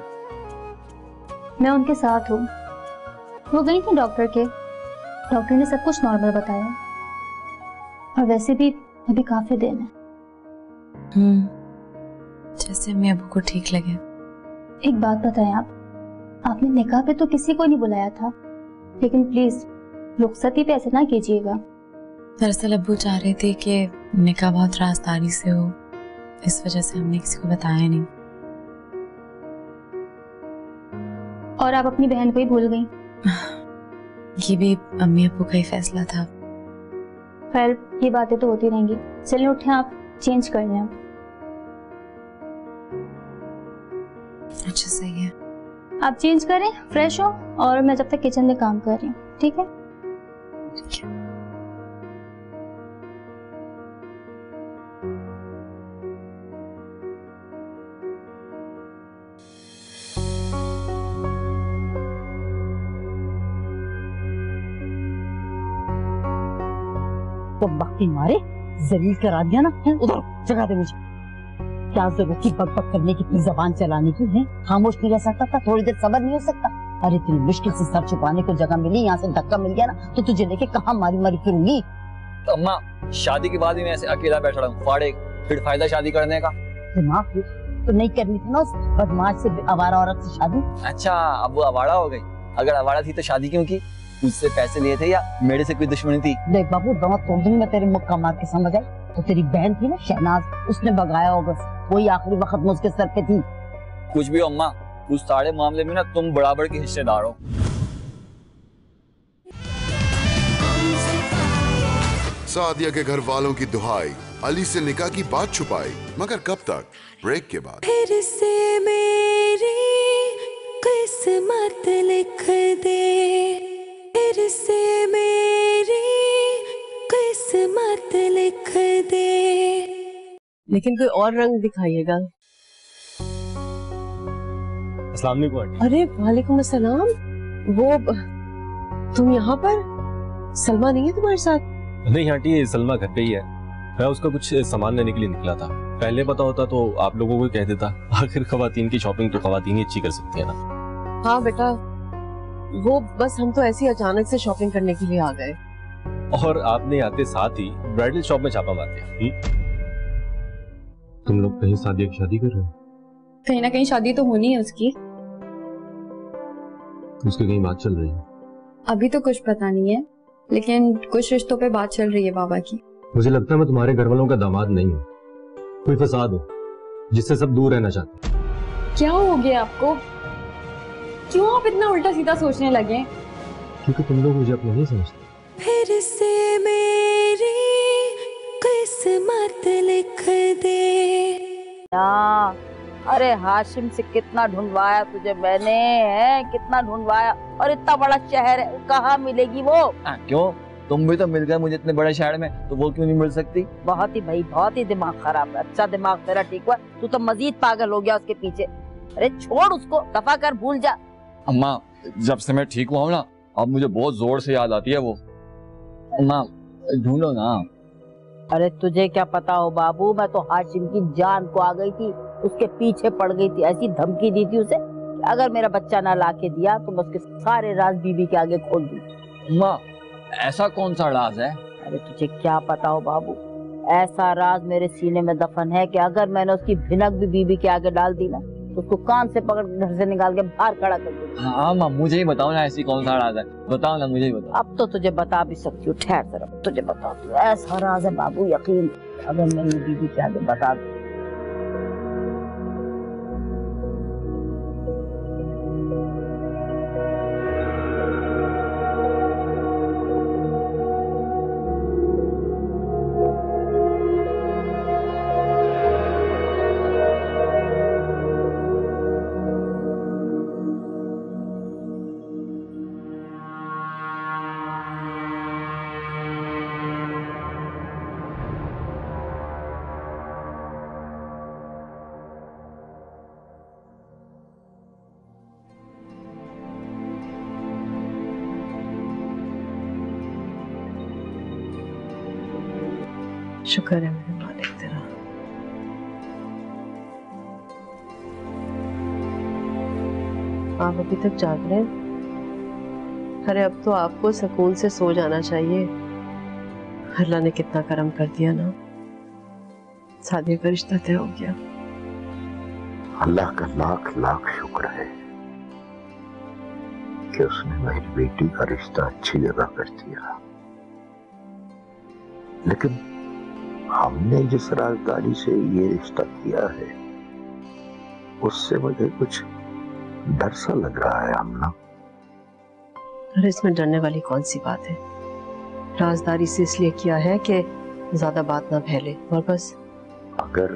मैं उनके साथ हूँ। वो गई थी डॉक्टर के, डॉक्टर ने सब कुछ नॉर्मल बताया, और वैसे भी अभी काफी दिन है। जैसे मैं अबू को ठीक लगे। एक बात बताएं, आपने निकाह पे तो किसी को नहीं बुलाया था, लेकिन प्लीज रुखसती पे ऐसे ना कीजिएगा। दरअसल अब्बू चाह रहे थे कि निकाह बहुत राजदारी से हो, इस वजह से हमने किसी को बताया नहीं। और आप अपनी बहन को ही भूल गई। ये भी अम्मी अब्बू का ही फैसला था। खैर, ये बातें तो होती रहेंगी। चलिए उठें, आप चेंज कर लें। अच्छा, सही है। आप चेंज करें, फ्रेश हो, और मैं जब तक किचन में काम कर रही हूँ, ठीक है? ठीक है। तो बाकी मारे जलील करा दिया ना, उधर जगा दे मुझे। क्या जरूरत थी बक बक करने की, इतनी जबान चलाने की है? खामोश नहीं रह सकता था? थोड़ी देर सब्र नहीं हो सकता? अरे इतनी मुश्किल से सर छुपाने को जगह मिली, यहाँ से धक्का मिल गया ना तो तुझे लेके कहाँ मारी मारी फिरूंगी। तो अम्मा, शादी के बाद भी मैं ऐसे अकेला बैठा रहा हूँ, फाड़े, फिर फायदा शादी करने का? दिमाग तो नहीं करनी थी ना उस बदमाश से, आवारा औरत से शादी। अच्छा, अब वो आवारा हो गई? अगर आवारा थी तो शादी क्यों की? उससे पैसे लिए थे या मेरे से कोई दुश्मनी थी? देख बाबू, दांत तोड़ दूंगी मैं तेरे मुक्का मार के, समझ आई? तो तेरी बहन थी ना शहनाज, उसने भगाया होगा, वही आखिरी वक्त में उसके सर पे थी। कुछ भी अम्मा, उस सारे मामले में ना तुम बराबर के हिस्सेदार हो। सादिया के घर वालों की दुहाई, अली से निकाह की बात छुपाई, मगर कब तक? ब्रेक के बाद। फिर से मेरी किस्मत लिख दे, फिर से मेरी किस्मत लिख दे। लेकिन कोई और रंग दिखाइएगा। अस्सलाम वालेकुम आंटी। अरे वालेकुम अस्सलाम। वो तुम यहाँ पर? सलमा नहीं है तुम्हारे साथ? नहीं आंटी, ये सलमा घर पे ही है। मैं उसका कुछ सामान लेने के लिए निकला था। पहले पता होता तो आप लोगों को कह देता। आखिर खवातीन की शॉपिंग तो खवातीन ही अच्छी कर सकती है ना। हाँ बेटा, वो बस हम तो ऐसी अचानक से शॉपिंग करने के लिए आ गए। और आपने आते साथ ही ब्राइडल शॉप में छापा मार दिया। तुम लोग कहीं सादिया की शादी कर रहे हो? कहीं ना कहीं शादी तो होनी है उसकी। उसकी कहीं बात चल रही है? अभी तो कुछ पता नहीं है, लेकिन कुछ रिश्तों पे बात चल रही है बाबा की। मुझे लगता है मैं तुम्हारे घर वालों का दामाद नहीं हूँ, कोई फसाद हो जिससे सब दूर रहना चाहते। क्या हो गया आपको? क्यों आप इतना उल्टा सीधा सोचने लगे? क्योंकि तुम लोग मुझे अपने नहीं समझते। फिर से मेरी किस्मत लिख दे। अरे हाशिम से कितना ढूंढवाया तुझे मैंने, है कितना ढूंढवाया, और इतना बड़ा शहर है, कहाँ मिलेगी वो? क्यों, तुम भी तो मिल गए मुझे इतने बड़े शहर में, तो वो क्यों नहीं मिल सकती? बहुत ही भाई, बहुत ही दिमाग खराब है। अच्छा दिमाग तेरा ठीक हुआ, तू तो मजीद पागल हो गया उसके पीछे। अरे छोड़ उसको, दफा कर, भूल जा। अम्मा, जब से मैं ठीक हुआ हूँ ना, अब मुझे बहुत जोर से याद आती है वो। अम्मा ढूंढो ना। अरे तुझे क्या पता हो बाबू, मैं तो हाशिम की जान को आ गई थी, उसके पीछे पड़ गई थी, ऐसी धमकी दी थी उसे कि अगर मेरा बच्चा ना ला के दिया तो मैं उसके सारे राज बीबी के आगे खोल दूंगी। अम्मा, ऐसा कौन सा राज है? अरे तुझे क्या पता हो बाबू, ऐसा राज मेरे सीने में दफन है कि अगर मैंने उसकी भिनक भी बीबी के आगे डाल दी ना तो उसको कान से पकड़ के घर से निकाल के बाहर खड़ा कर दूंगी। हाँ माँ, मुझे ही बताओ ना, ऐसी कौन सा राज है, बताओ ना, मुझे ही बताओ। अब तो तुझे बता भी सकती हूँ, ठहर जरा तुझे बताती हूँ। ऐसा राज है बाबू, यकीन अगर मेरी बीबी के आगे बता दूं। शुक्र है मेरे मालिक तेरा। आप अभी तक जाग रहे हैं? अरे अब तो आपको सुकून से सो जाना चाहिए। अल्लाह ने कितना करम कर दिया ना, सादिया का रिश्ता तय हो गया। अल्लाह का लाख लाख शुक्र है कि उसने मेरी बेटी का रिश्ता अच्छी जगह कर दिया। लेकिन हमने जिस राजदारी से ये रिश्ता किया है उससे मुझे कुछ डर सा लग रहा है आमना। अरे इसमें डरने वाली कौन सी बात है? राजदारी से इसलिए किया है कि ज्यादा बात ना फैले और बस। अगर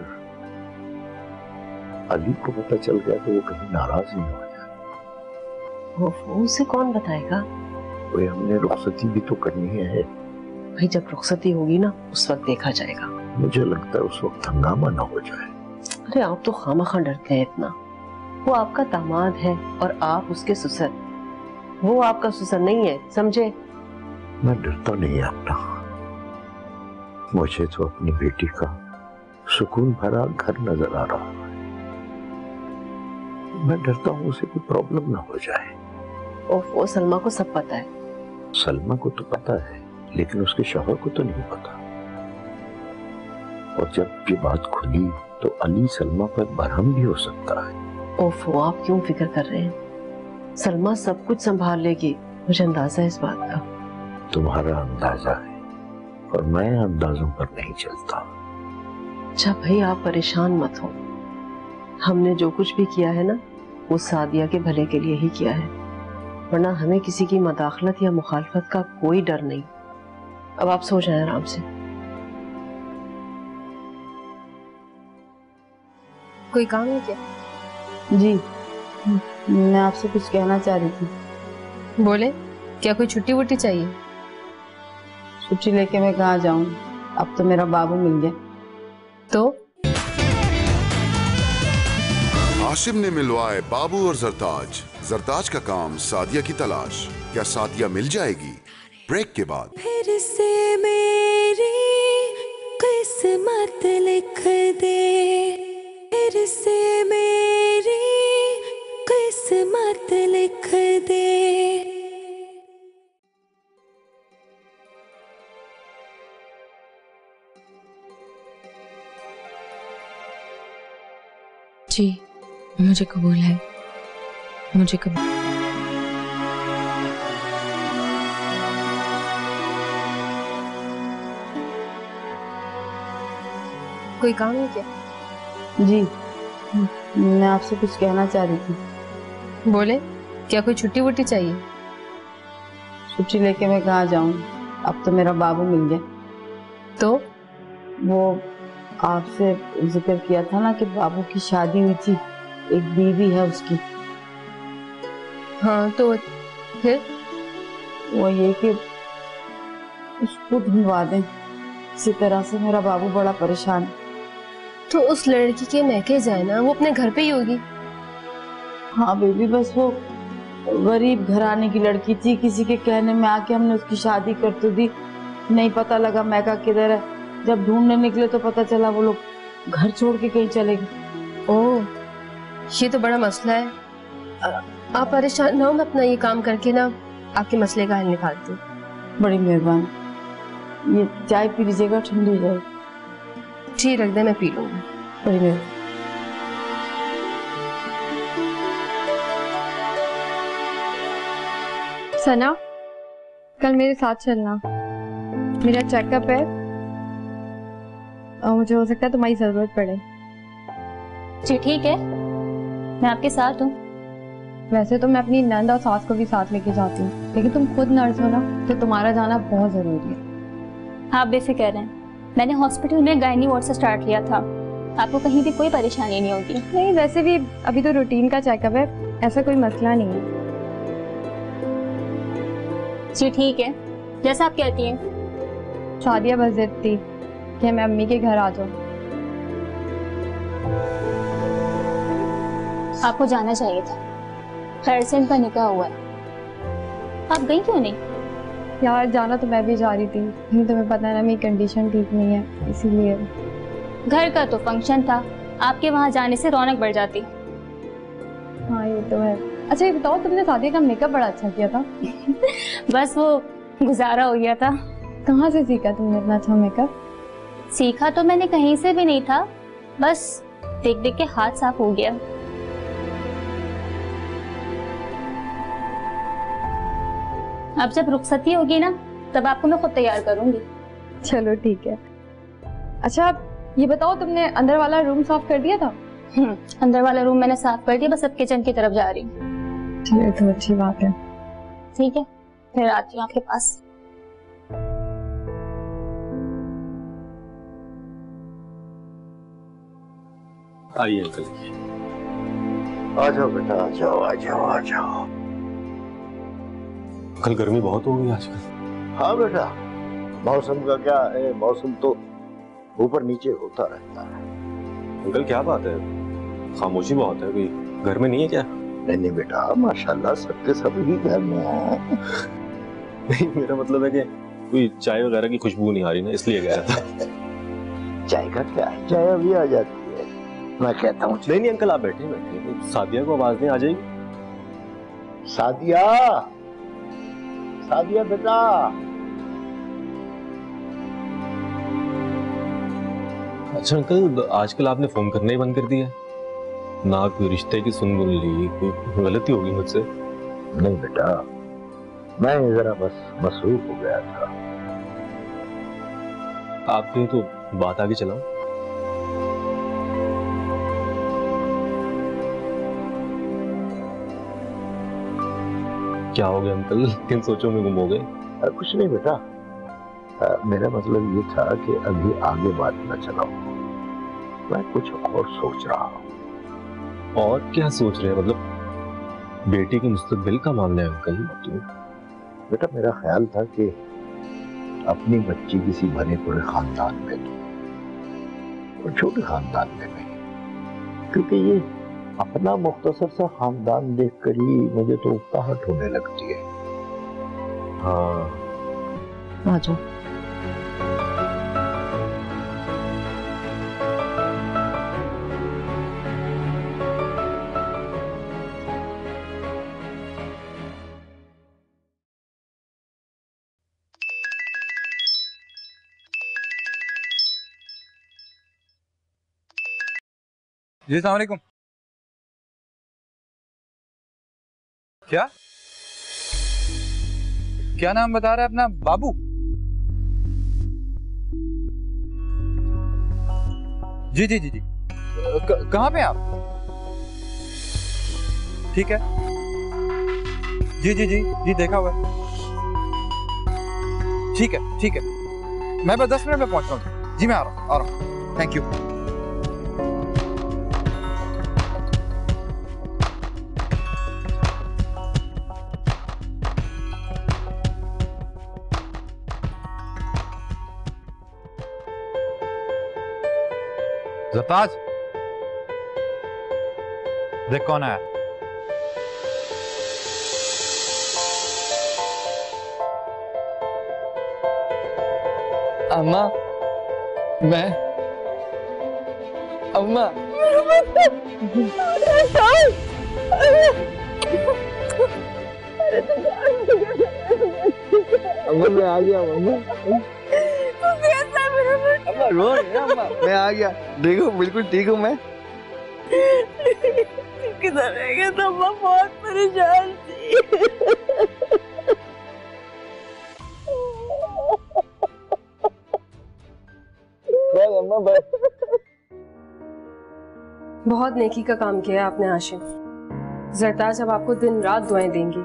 अली को पता चल गया तो वो कहीं नाराज नहीं हो जाए। उसे कौन बताएगा? वो हमने रुखसती भी तो करनी है भाई। जब रुखसती होगी ना उस वक्त देखा जाएगा। मुझे लगता है उस वक्त हंगामा ना हो जाए। अरे आप तो खामखा डरते हैं इतना। वो आपका दामाद है और आप उसके ससुर। वो आपका ससुर नहीं है, समझे? मैं डरता नहीं अपना। मुझे तो अपनी बेटी का सुकून भरा घर नजर आ रहा है। मैं डरता हूँ उसे कोई प्रॉब्लम ना हो जाए। वो सलमा को सब पता है। सलमा को तो पता है लेकिन उसके शौहर को तो नहीं पता। और जब ये बात खुली तो अली सलमा पर बरहम भी हो सकता है। ओफो, आप क्यों फिक्र कर रहे हैं? सलमा सब कुछ संभाल लेगी, मुझे अंदाजा है इस बात का। तुम्हारा अंदाजा है और मैं अंदाजों पर नहीं चलता। अच्छा भाई, आप परेशान मत हो। हमने जो कुछ भी किया है ना वो सादिया के भले के लिए ही किया है, वरना हमें किसी की मदाखलत या मुखालफत का कोई डर नहीं। अब आप सो जाएं आराम से। कोई काम है क्या? जी, मैं आपसे कुछ कहना चाह रही थी। बोले, क्या कोई छुट्टी वुट्टी चाहिए? छुट्टी लेके मैं कहाँ जाऊँ, अब तो मेरा बाबू मिल गया। तो आशिम ने मिलवाए बाबू और जरताज। जरताज का काम सादिया की तलाश। क्या सादिया मिल जाएगी? ब्रेक के बाद। फिर से मेरी किस्मत लिख दे, फिर से मेरी किस्मत लिख दे। जी, मुझे कबूल है, मुझे कबूल। कोई काम है क्या? जी, मैं आपसे कुछ कहना चाह रही थी। बोले, क्या कोई छुट्टी वुट्टी चाहिए? छुट्टी लेके मैं कहाँ जाऊँ, अब तो मेरा बाबू मिल गया। तो वो आपसे जिक्र किया था ना कि बाबू की शादी हुई थी, एक बीवी है उसकी। हाँ, तो फिर वो ये कि उसको ढूंढवा दें इसी तरह से। मेरा बाबू बड़ा परेशान है। तो उस लड़की के मैके जाए ना, वो अपने घर पे ही होगी। हाँ बेबी, बस वो गरीब घराने की लड़की थी, किसी के कहने में आके हमने उसकी शादी कर तो दी, नहीं पता लगा मैका किधर है। जब ढूंढने निकले तो पता चला वो लोग घर छोड़ के कहीं चले गए। ओह, ये तो बड़ा मसला है। आप परेशान ना हो, मैं अपना ये काम करके ना आपके मसले का हल निकालती हूँ। बड़ी मेहरबानी। ये चाय पी लीजिएगा, ठंडी हो जाएगी। जी रख दे, मैं पी लूंगी। कोई नहीं। सना, कल मेरे साथ चलना, मेरा चेकअप है और मुझे हो सकता है तुम्हारी जरूरत पड़े। जी ठीक है, मैं आपके साथ हूँ। वैसे तो मैं अपनी नंद और सास को भी साथ लेके जाती हूँ, लेकिन तुम खुद नर्स हो ना, तो तुम्हारा जाना बहुत जरूरी है। आप बेफिक्र हैं, मैंने हॉस्पिटल में गायनी वार्ड से स्टार्ट किया था, आपको कहीं भी कोई परेशानी नहीं होगी। नहीं, वैसे भी अभी तो रूटीन का चेकअप है, ऐसा कोई मसला नहीं है। जी ठीक है, जैसा आप कहती हैं। शादिया बस जिद थी कि मैं अम्मी के घर आ जाऊँ। आपको जाना चाहिए था, खैर से इनका निकाह हुआ है। आप गई क्यों नहीं? यार जाना तो मैं भी जा रही थी, लेकिन तुम्हें पता है ना मेरी कंडीशन ठीक नहीं है, इसीलिए। घर का तो फंक्शन था, आपके वहाँ जाने से रौनक बढ़ जाती। हाँ ये तो है। अच्छा ये बताओ, तुमने शादी का मेकअप बड़ा अच्छा किया था। बस वो गुजारा हो गया था। कहाँ से सीखा तुमने इतना अच्छा मेकअप? सीखा तो मैंने कहीं से भी नहीं था, बस देख देख के हाथ साफ हो गया। अब जब रुखसती होगी ना, तब आपको मैं खुद तैयार करूंगी। चलो ठीक है। अच्छा ये बताओ, तुमने अंदर वाला रूम साफ कर दिया था? अंदर वाला रूम मैंने साफ कर दिया, बस अब किचन की तरफ जा रही हूँ। ये तो अच्छी बात है। ठीक है, फिर आती हूँ आपके पास। आइए अंकल। आ जाओ बेटा, आ जाओ आ जाओ आ जाओ। कल गर्मी बहुत हो गई आजकल। हाँ बेटा, मौसम का क्या है, मौसम तो ऊपर नीचे होता रहता है। अंकल क्या बात है, खामोशी बहुत है, कोई घर में नहीं है क्या? नहीं बेटा, माशाल्लाह सबके सब ही घर में है। नहीं मेरा मतलब है कि कोई चाय वगैरह की खुशबू नहीं आ रही ना, इसलिए कह रहा था। चाय का क्या है, चाय अभी आ जाती है, मैं कहता हूँ। नहीं अंकल आप बैठे बैठे, सादिया को आवाज नहीं आ जाएगी? सादिया, सादिया बेटा। अच्छा अंकल, आजकल आपने फोन करना ही बंद कर दिया, ना कोई रिश्ते की सुन ली, कोई गलती होगी मुझसे? नहीं बेटा, मैं जरा बस मसरूफ हो गया था। आप कहीं तो बात आगे चलाओ। क्या हो गया अंकल, किन सोचों में गुम हो गए? कुछ नहीं बेटा, मेरा मतलब ये था कि अभी आगे बात न चलाओ, मैं कुछ और सोच रहा हूँ। और क्या सोच रहे हैं? मतलब बेटी के मुस्तकबिल का मामला है अंकल। तो बेटा मेरा ख्याल था कि अपनी बच्ची किसी बने पड़े खानदान में दूं, और छोटे खानदान में नहीं, क्योंकि ये अपना मुख्तसर सा खानदान देखकर ही मुझे तो उकताहट होने लगती है। हाँ आ जाओ। जी अस्सलाम वालेकुम। क्या क्या नाम बता रहा है अपना? बाबू? जी जी जी जी। कहाँ पे आप? ठीक है, जी जी जी जी देखा हुआ है। ठीक है ठीक है, मैं बस 10 मिनट में पहुंच रहा हूँ। जी मैं आ रहा हूँ। Thank you. ज़रताज, देख कौन है। अम्मा, मैं अम्मा अम्मा मैं आ गया। अम्मा अम्मा रो रही है अम्मा। मैं आ गया, देखो बिल्कुल ठीक हूँ मैं। किधर रह गया तो अम्मा बहुत परेशान थी। बस अम्मा बस। बहुत नेकी का काम किया आपने आशिम। जरताज अब आपको दिन रात दुआएं देंगी।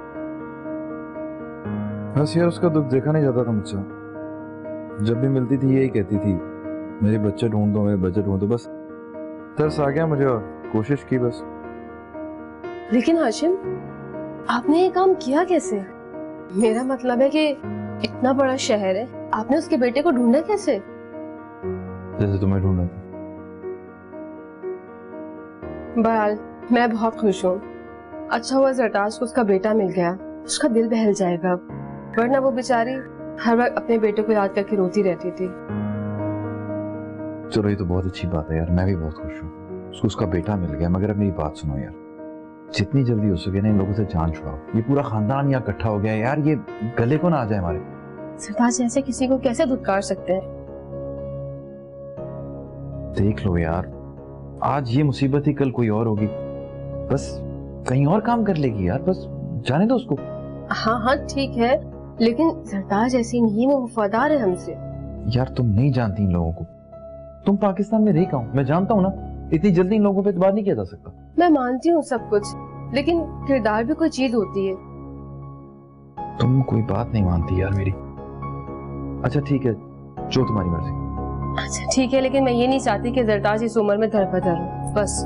बस यार उसका दुख देखा नहीं जाता था मुझसे। जब भी मिलती थी यही कहती थी मेरे बच्चे ढूंढ दो, मेरे बच्चे ढूंढ दो। बस तरस आ गया मुझे और कोशिश की बस। लेकिन हाशिम आपने ये काम किया कैसे? मेरा मतलब है कि इतना बड़ा शहर है, आपने उसके बेटे को ढूंढा कैसे? जैसे तुम्हें ढूंढा था। बहरहाल मैं बहुत खुश हूँ। अच्छा हुआ जरताज को उसका बेटा मिल गया, उसका दिल बहल जाएगा, वरना वो बेचारी हर वक्त अपने बेटे को याद करके रोती रहती थी। चलो ये तो बहुत अच्छी बात है यार, मैं भी बहुत खुश हूँ। उसको उसका बेटा मिल गया। मगर अब मेरी बात सुनो यार, जितनी जल्दी हो सके ना इन लोगों से जान छुड़ाओ। ये पूरा खानदान यहाँ इकट्ठा हो गया है यार, ये गले को ना आ जाए हमारे। सरताज ऐसे किसी को कैसे धुतकार सकते हैं? देख लो यार, आज ये मुसीबत ही कल कोई और होगी, बस कहीं और काम कर लेगी यार, बस जाने दो उसको। हाँ हाँ ठीक है, लेकिन सरताज ऐसी नहीं, वो वफादार है हमसे। यार तुम नहीं जानती इन लोगों को, तुम पाकिस्तान में रही का हूँ, मैं जानता हूँ ना, इतनी जल्दी इन लोगों पे एतबार नहीं किया जा सकता। मैं मानती हूँ सब कुछ, लेकिन किरदार भी कोई चीज होती है। तुम कोई बात नहीं मानती यार मेरी। अच्छा ठीक है, जो तुम्हारी मर्जी। अच्छा ठीक है, लेकिन मैं ये नहीं चाहती कि जरताज इस उम्र में दर-बदर हो, बस।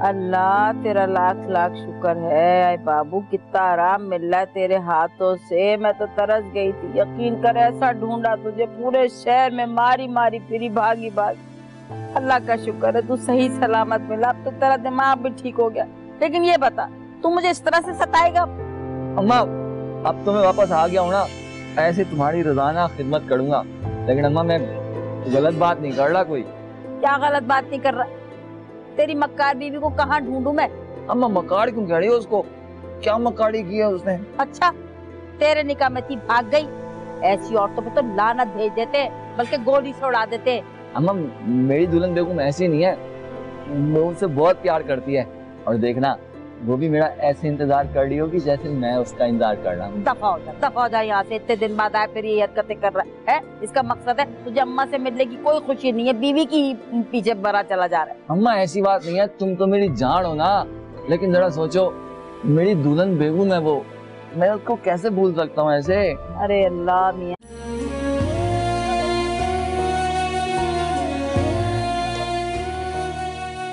अल्लाह तेरा लाख लाख शुक्र है। आए बाबू कितना आराम मिल रहा है तेरे हाथों से। मैं तो तरस गई थी, यकीन कर ऐसा ढूंढा तुझे पूरे शहर में, मारी मारी फिरी भागी भागी। अल्लाह का शुक्र है तू सही सलामत मिला। अब तो तेरा दिमाग भी ठीक हो गया। लेकिन ये बता, तू मुझे इस तरह से सताएगा? अम्मा अब तो मैं वापस आ गया हूँ ना, ऐसे तुम्हारी रोजाना खिदमत करूंगा। लेकिन अम्मा मैं गलत बात नहीं कर रहा कोई। क्या गलत बात नहीं कर रहा? तेरी मक्कार बीवी को कहाँ ढूंढूं मैं? अम्मा मक्कार क्यों कह रही हो उसको? क्या मक्कारी की है उसने? अच्छा तेरे निकाह में थी, भाग गई। ऐसी औरतों पे तो लानत भेज देते, बल्कि गोली से उड़ा देते। अम्मा मेरी दुल्हन बेगम ऐसी नहीं है, वो उनसे बहुत प्यार करती है। और देखना वो भी मेरा ऐसे इंतजार कर रही होगी जैसे मैं उसका इंतजार कर रहा हूँ। दफा हो जा यहाँ से। इतने दिन बाद आए फिर ये हरकतें कर रहा है। इसका मकसद है तुझे अम्मा से मिलने की कोई खुशी नहीं है, बीवी की पीछे भरा चला जा रहा है। अम्मा ऐसी बात नहीं है, तुम तो मेरी जान हो ना। लेकिन जरा सोचो, मेरी दुल्हन बेगम है वो, मैं उसको कैसे भूल सकता हूँ ऐसे? अरे अल्लाह मियां।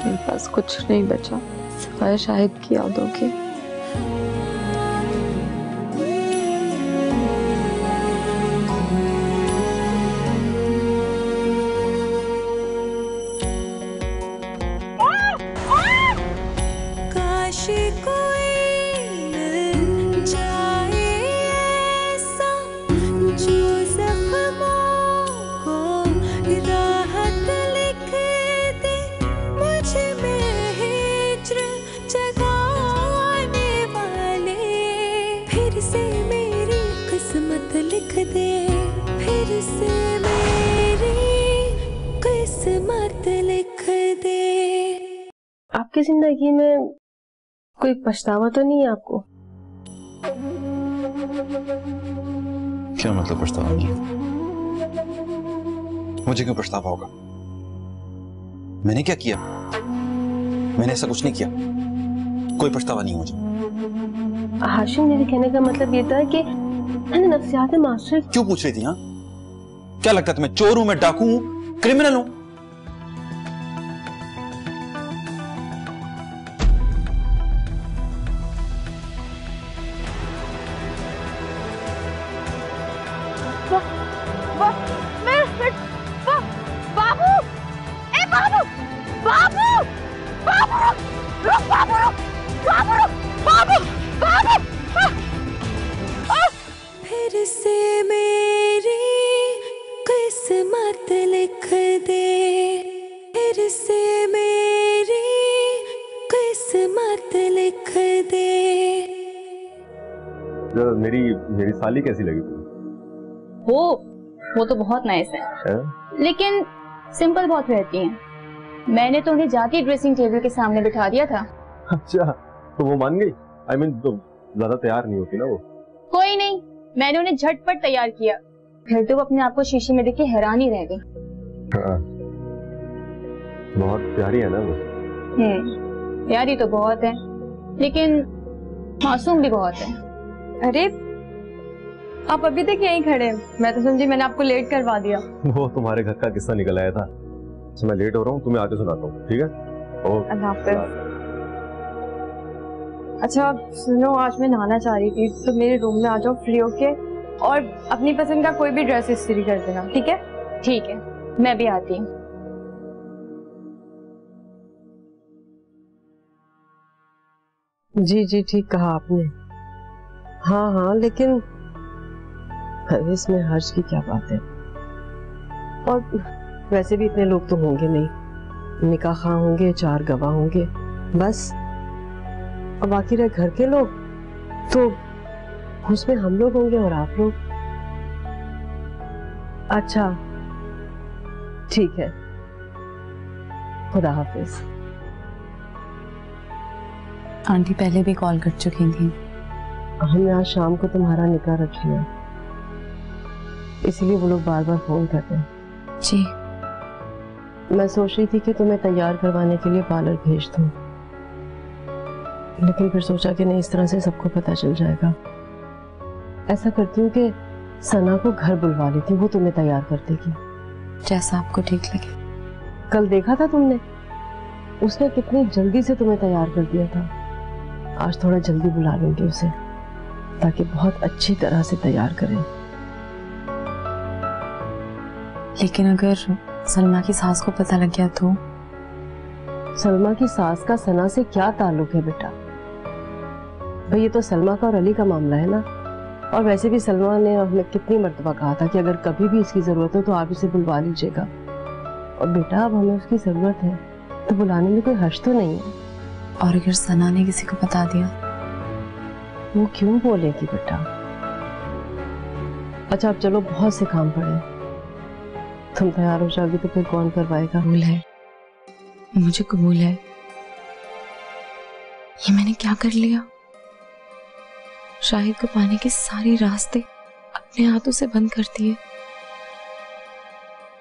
मेरे पास कुछ नहीं बचा सिवाय शाहिद की यादों के। काश कोई मिल जाए ऐसा जो जख्मों को राहत लिख दे, मुझ में हिज्र जगाने वाले। फिर से मेरी किस्मत लिख दे, फिर से मेरी किस्मत लिख दे। आपकी जिंदगी में कोई पछतावा तो नहीं है आपको? क्या मतलब पछतावा नहीं? मुझे क्यों पछतावा होगा? मैंने क्या किया? मैंने ऐसा कुछ नहीं किया, कोई पछतावा नहीं मुझे। हाशिम मेरे कहने का मतलब ये था कि मैंने नफ्सियात मास्टर। क्यों पूछ रही थी? हाँ क्या लगता है तुम्हें चोर हूं मैं, डाकू हूं, क्रिमिनल हूं? बाबू, ए बाबू, बाबू, बाबू, रुक बाबू, रुक बाबू, रुक बाबू, बाबू। फिर से मेरी किस्मत लिख दे, फिर से मेरी किस्मत लिख दे। मेरी मेरी साली कैसी लगी तुम्हें? वो तो बहुत नाइस है, लेकिन सिंपल बहुत रहती हैं। मैंने तो उन्हें जाती ड्रेसिंग टेबल के सामने बिठा दिया था। अच्छा, तो वो मान गई? I mean, तो ज्यादा तैयार नहीं होती ना वो। कोई नहीं, मैंने उन्हें झटपट तैयार किया, फिर तो वो अपने आप को शीशे में देख के हैरान ही रह गई। हाँ, बहुत प्यारी है ना वो। प्यारी तो बहुत है, लेकिन मासूम भी बहुत है। अरे आप अभी तक यहीं खड़े हैं? मैं तो समझी मैंने आपको लेट करवा दिया। वो तुम्हारे घर का किस्सा निकल आया था, तो मैं लेट हो रहा हूँ, तुम्हें आके सुनाता हूँ, ठीक है? अल्लाह हाफ़िज़। अच्छा सुनो, आज मैं नहाना चाह रही थी, तो मेरे रूम में आ जाओ फ्री होके, और अपनी पसंद का कोई भी ड्रेस इस्त्री कर देना, ठीक है? ठीक है, मैं भी आती हूँ। जी जी ठीक कहा आपने। हाँ हाँ, लेकिन इसमें हर्ष की क्या बात है? और वैसे भी इतने लोग तो होंगे नहीं, निकाह खां होंगे, 4 गवाह होंगे बस, और बाकी रहे घर के लोग, तो उसमें हम लोग होंगे और आप लोग। अच्छा ठीक है, खुदा हाफिज। आंटी पहले भी कॉल कर चुकी थी। हमने आज शाम को तुम्हारा निकाह रख लिया, इसलिए वो लोग बार बार फोन करते हैं। जी, मैं सोच रही थी कि तुम्हें तैयार करवाने के लिए पार्लर भेज दूं, लेकिन फिर सोचा कि नहीं, इस तरह से सबको पता चल जाएगा। ऐसा करती हूँ कि सना को घर बुलवा लेती हूँ, वो तुम्हें तैयार कर देगी। जैसा आपको ठीक लगे। कल देखा था तुमने, उसने कितनी जल्दी से तुम्हें तैयार कर दिया था। आज थोड़ा जल्दी बुला लूंगी उसे, ताकि बहुत अच्छी तरह से तैयार करें। लेकिन अगर सलमा की सास को पता लग गया तो? सलमा की सास का सना से क्या ताल्लुक है बेटा? भाई ये तो सलमा का और अली का मामला है ना। और वैसे भी सलमा ने हमें कितनी मर्तबा कहा था कि अगर कभी भी इसकी जरूरत हो तो आप इसे बुलवा लीजिएगा। और बेटा अब हमें उसकी जरूरत है, तो बुलाने में कोई हर्ज तो नहीं है। और अगर सना ने किसी को बता दिया? वो क्यों बोलेगी बेटा? अच्छा अब चलो, बहुत से काम पड़े, तुम तैयार हो जाओगी तो फिर कौन करवाएगा? कबूल है, मुझे कबूल है। ये मैंने क्या कर लिया? शाहिद को पाने के सारे रास्ते अपने हाथों से बंद कर दिए।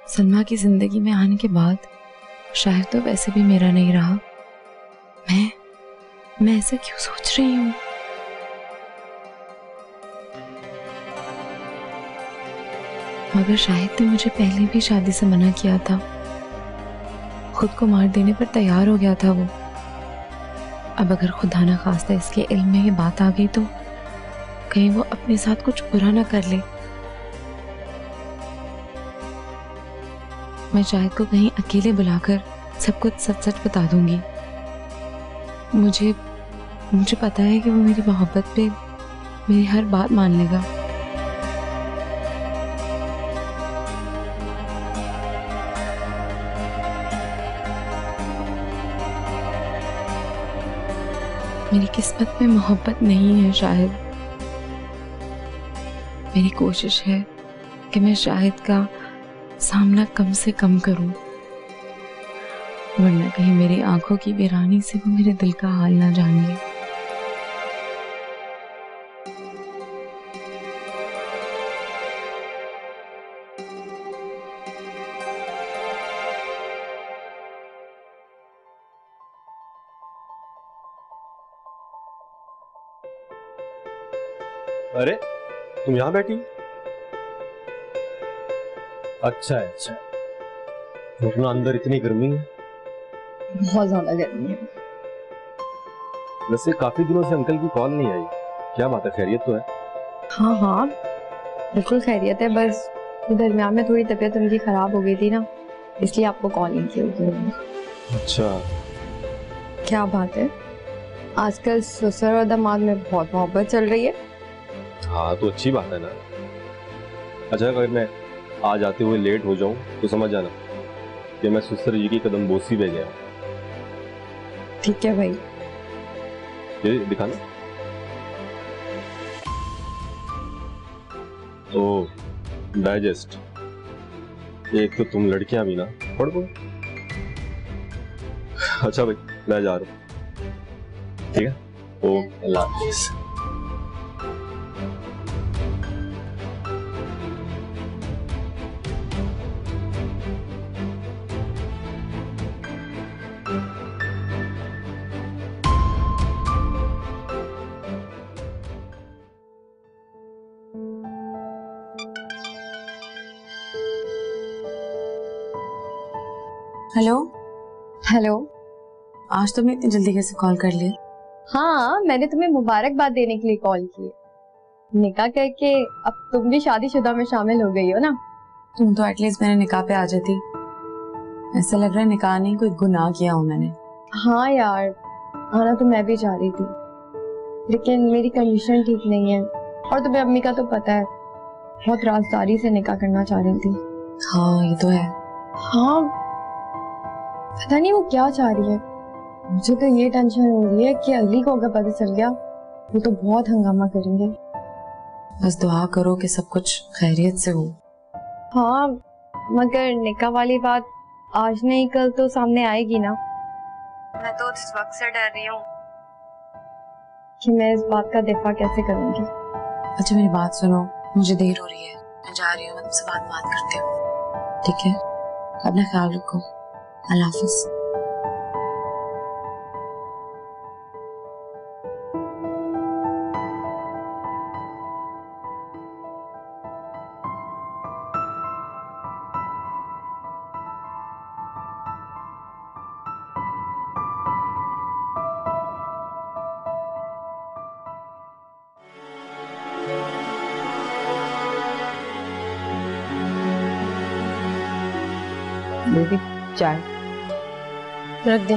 सलमा की जिंदगी में आने के बाद शाहिद तो वैसे भी मेरा नहीं रहा। मैं ऐसा क्यों सोच रही हूँ? मगर शाहिद ने मुझे पहले भी शादी से मना किया था, खुद को मार देने पर तैयार हो गया था वो। अब अगर खुदा ना खास्ता इसके इल्म में ये बात आ गई तो कहीं वो अपने साथ कुछ बुरा ना कर ले। मैं शाहिद को कहीं अकेले बुलाकर सब कुछ सच सच बता दूंगी। मुझे पता है कि वो मेरी मोहब्बत पे मेरी हर बात मान लेगा। मेरी किस्मत में मोहब्बत नहीं है शायद। मेरी कोशिश है कि मैं शाहिद का सामना कम से कम करूं, वरना कहीं मेरी आंखों की वीरानी से वो मेरे दिल का हाल ना जान ले। अरे तुम यहाँ बैठी? अच्छा है, अच्छा है। वरना अंदर इतनी गर्मी है। बहुत ज्यादा गर्मी है। वैसे काफी दिनों से अंकल की कॉल नहीं आई, क्या बात है, खैरियत तो है? हाँ हाँ बिल्कुल खैरियत है, बस दरमियान में थोड़ी तबीयत उनकी खराब हो गई थी ना, इसलिए आपको कॉल नहीं की होगी। अच्छा, क्या बात है, आजकल ससुर और दामाद में बहुत मोहब्बत चल रही है। हाँ तो अच्छी बात है ना। अच्छा अगर मैं आज आते हुए लेट हो जाऊं तो समझ जाना कि मैं ससुर जी की कदम बोसी पे गया। ठीक है भाई। ये दिखाना। ओ डाइजेस्ट। एक तो तुम लड़कियां भी ना पढ़ दो। अच्छा भाई मैं जा रहा हूँ, ठीक है? ओ अल्लाह हाफिज़। Hello hello. आज तुमने इतनी जल्दी कैसे कॉल कर लिया? हाँ, मैंने तुम्हें मुबारकबाद देने के लिए कॉल की। निकाह करके अब तुम भी शादीशुदा में शामिल हो गई हो ना। तुम तो एटलीस्ट मेरे निकाह पे आ जाती। ऐसा लग रहा है निकाह नहीं कोई गुनाह किया हूं मैंने। हाँ यार, आना तो मैं भी चाह रही थी, लेकिन मेरी कंडीशन ठीक नहीं है और तुम्हें अम्मी का तो पता है, बहुत राजदारी से निकाह करना चाह रही थी। हाँ ये तो है। हाँ पता नहीं वो क्या चाह रही है। मुझे तो ये टेंशन हो रही है कि अली को अगर पता चल गया वो तो बहुत हंगामा करेंगे। बस दुआ करो कि सब कुछ खैरियत से हो। हाँ मगर निकाह वाली बात आज नहीं कल तो सामने आएगी ना। मैं तो इस वक्त से डर रही हूँ कि मैं इस बात का दिफा कैसे करूंगी। अच्छा मेरी बात सुनो, मुझे देर हो रही है, मैं जा रही हूँ, मैं तुमसे बात करती हूँ, ठीक है? अपना ख्याल रखो। अल्लाह हाफिज़। बेबी चाय रख दे।